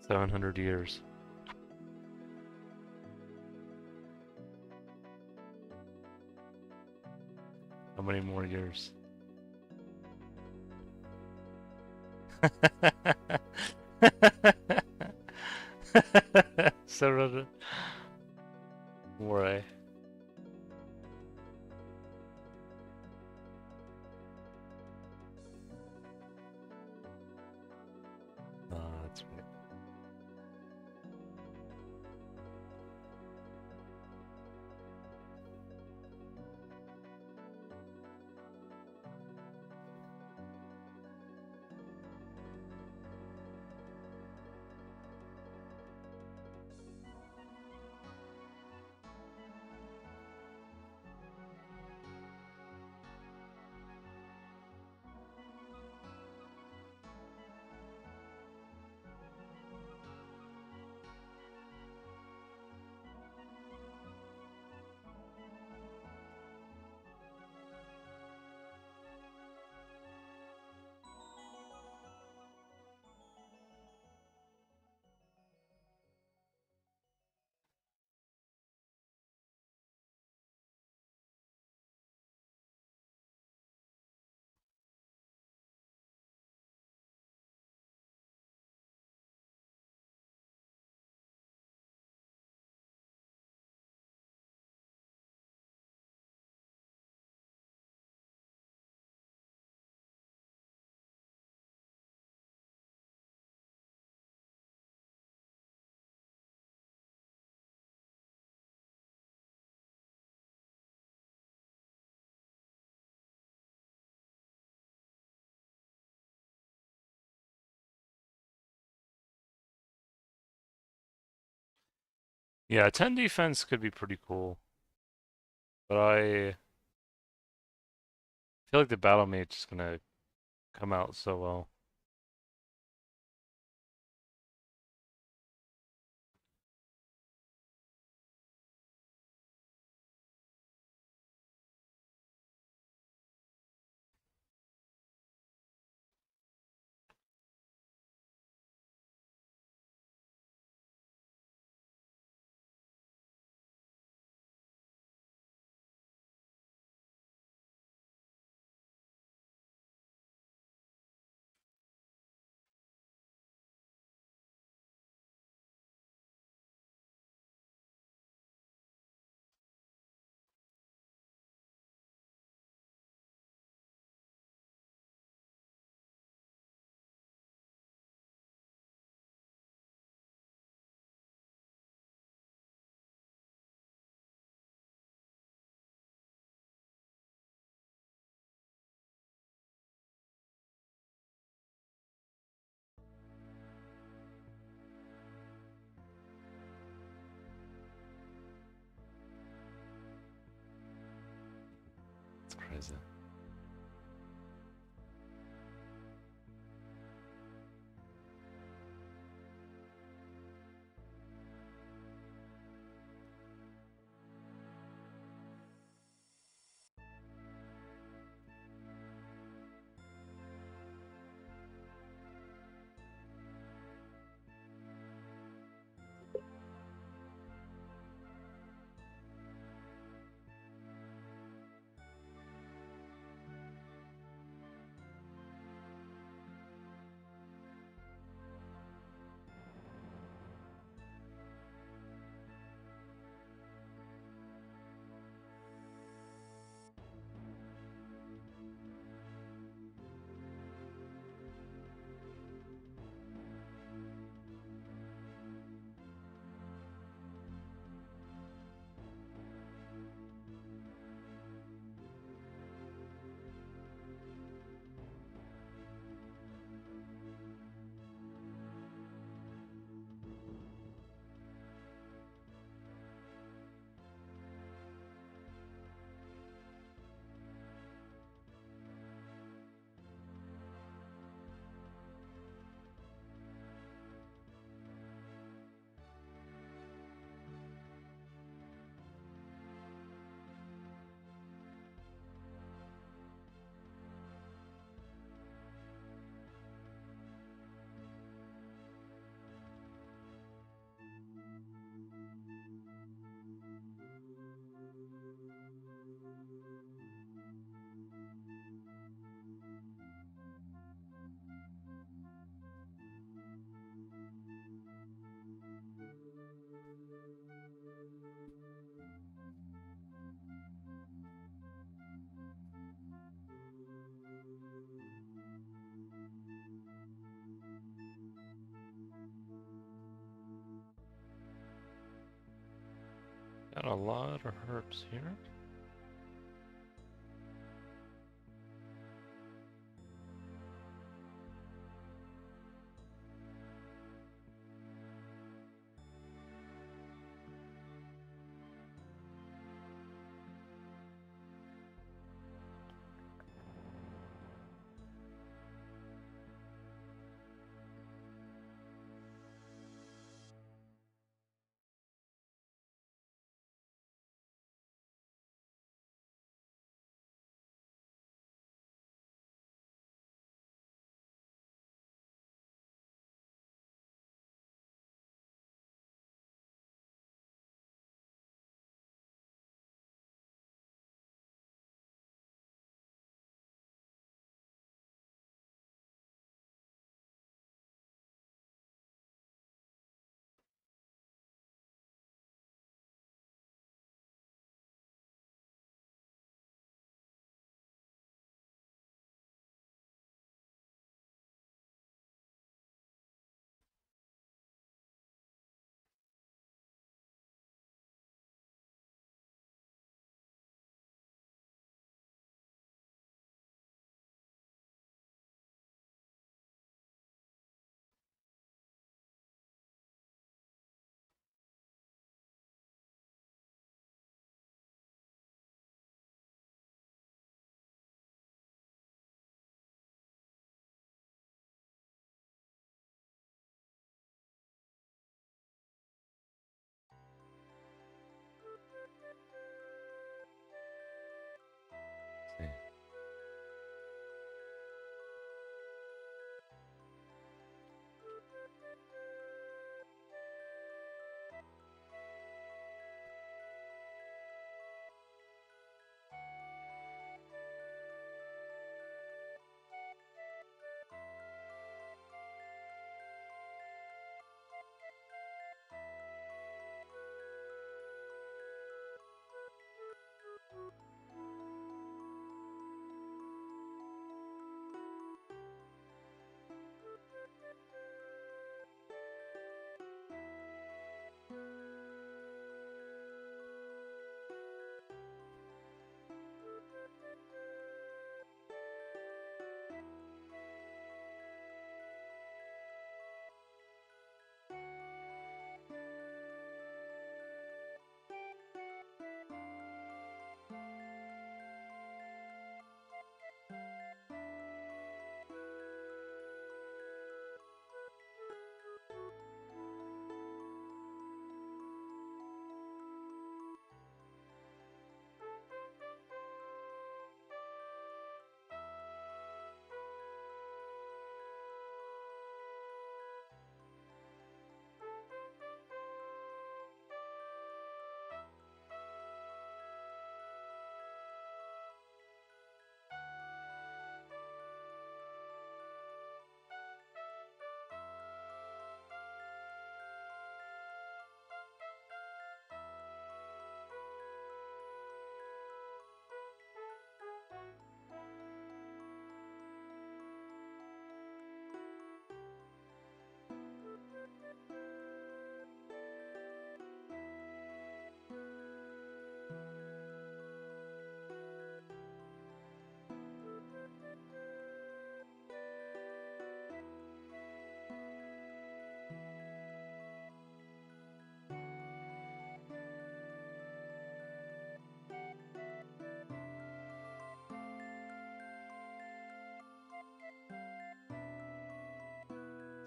$700. many more years? So, right. That's right. Yeah, 10 defense could be pretty cool, but I feel like the battle mate's just gonna come out so well. It's crazy. Got a lot of herbs here. See.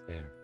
There.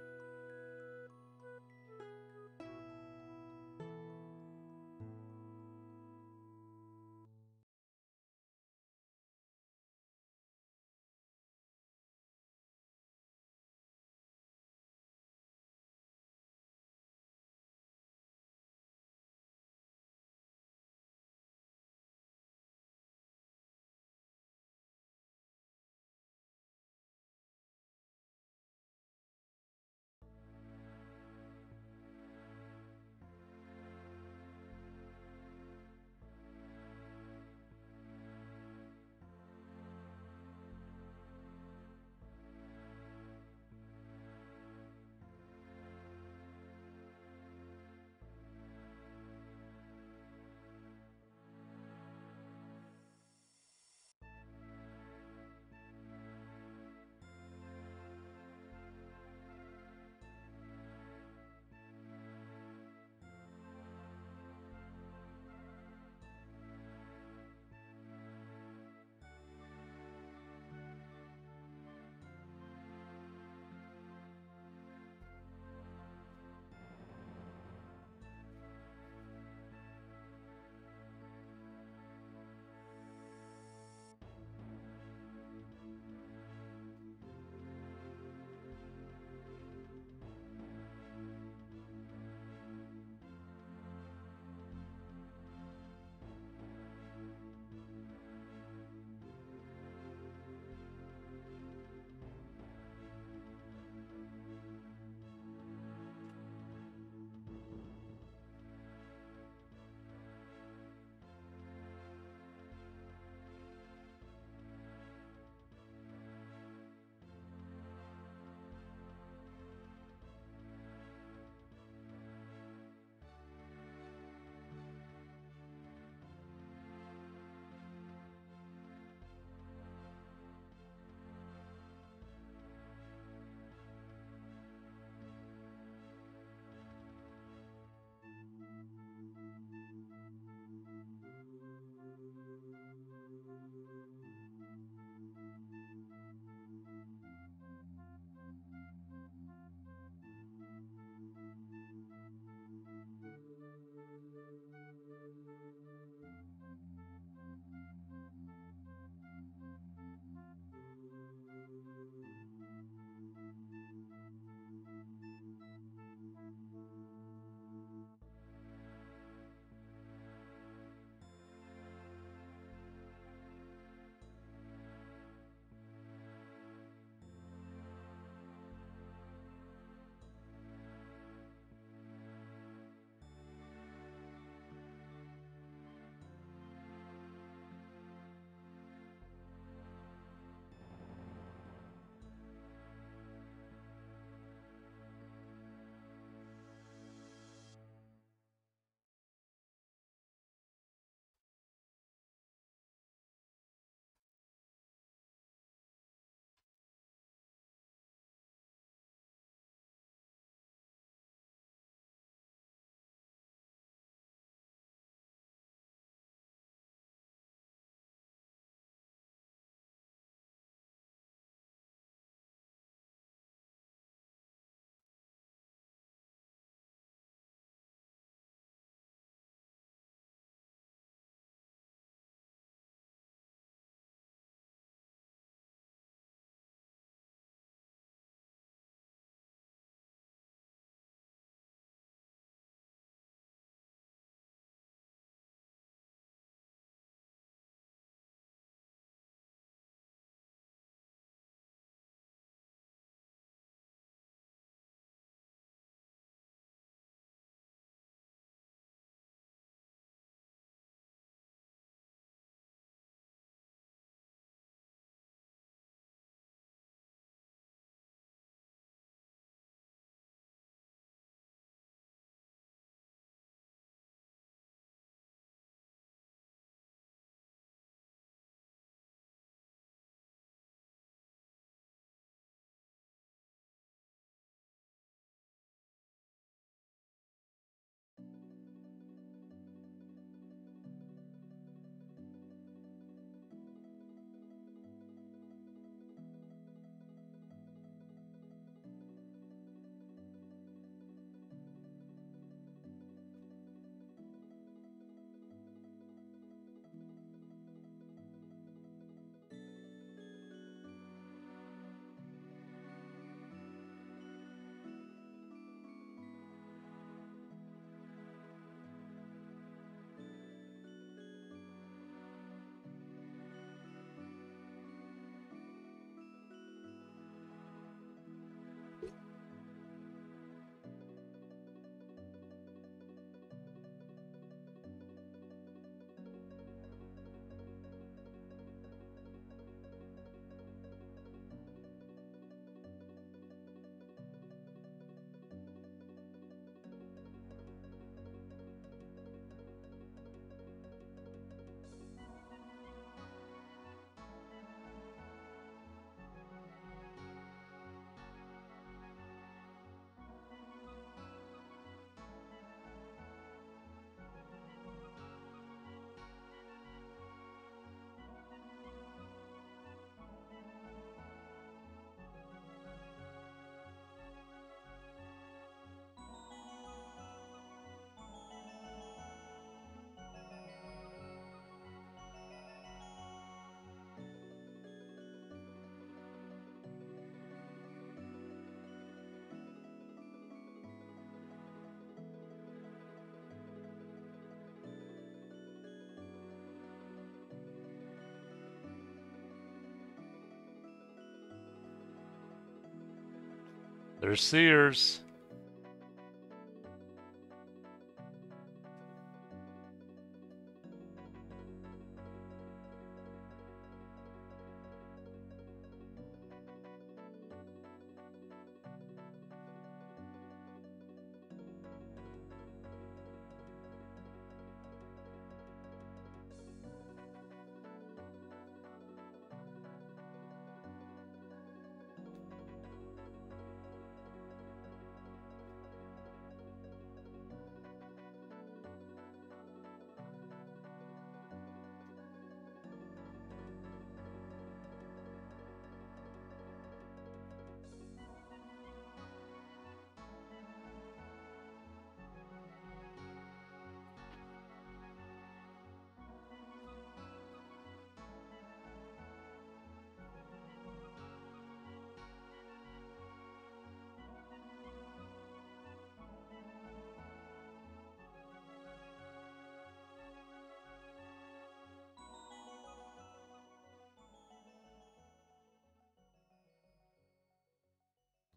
There's Sears.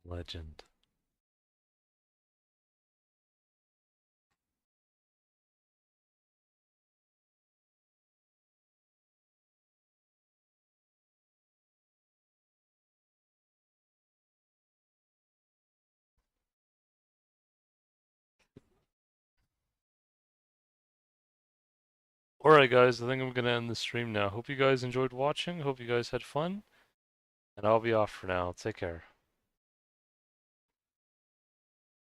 Legend. Alright guys, I think I'm gonna end the stream now. Hope you guys enjoyed watching, hope you guys had fun, and I'll be off for now. Take care.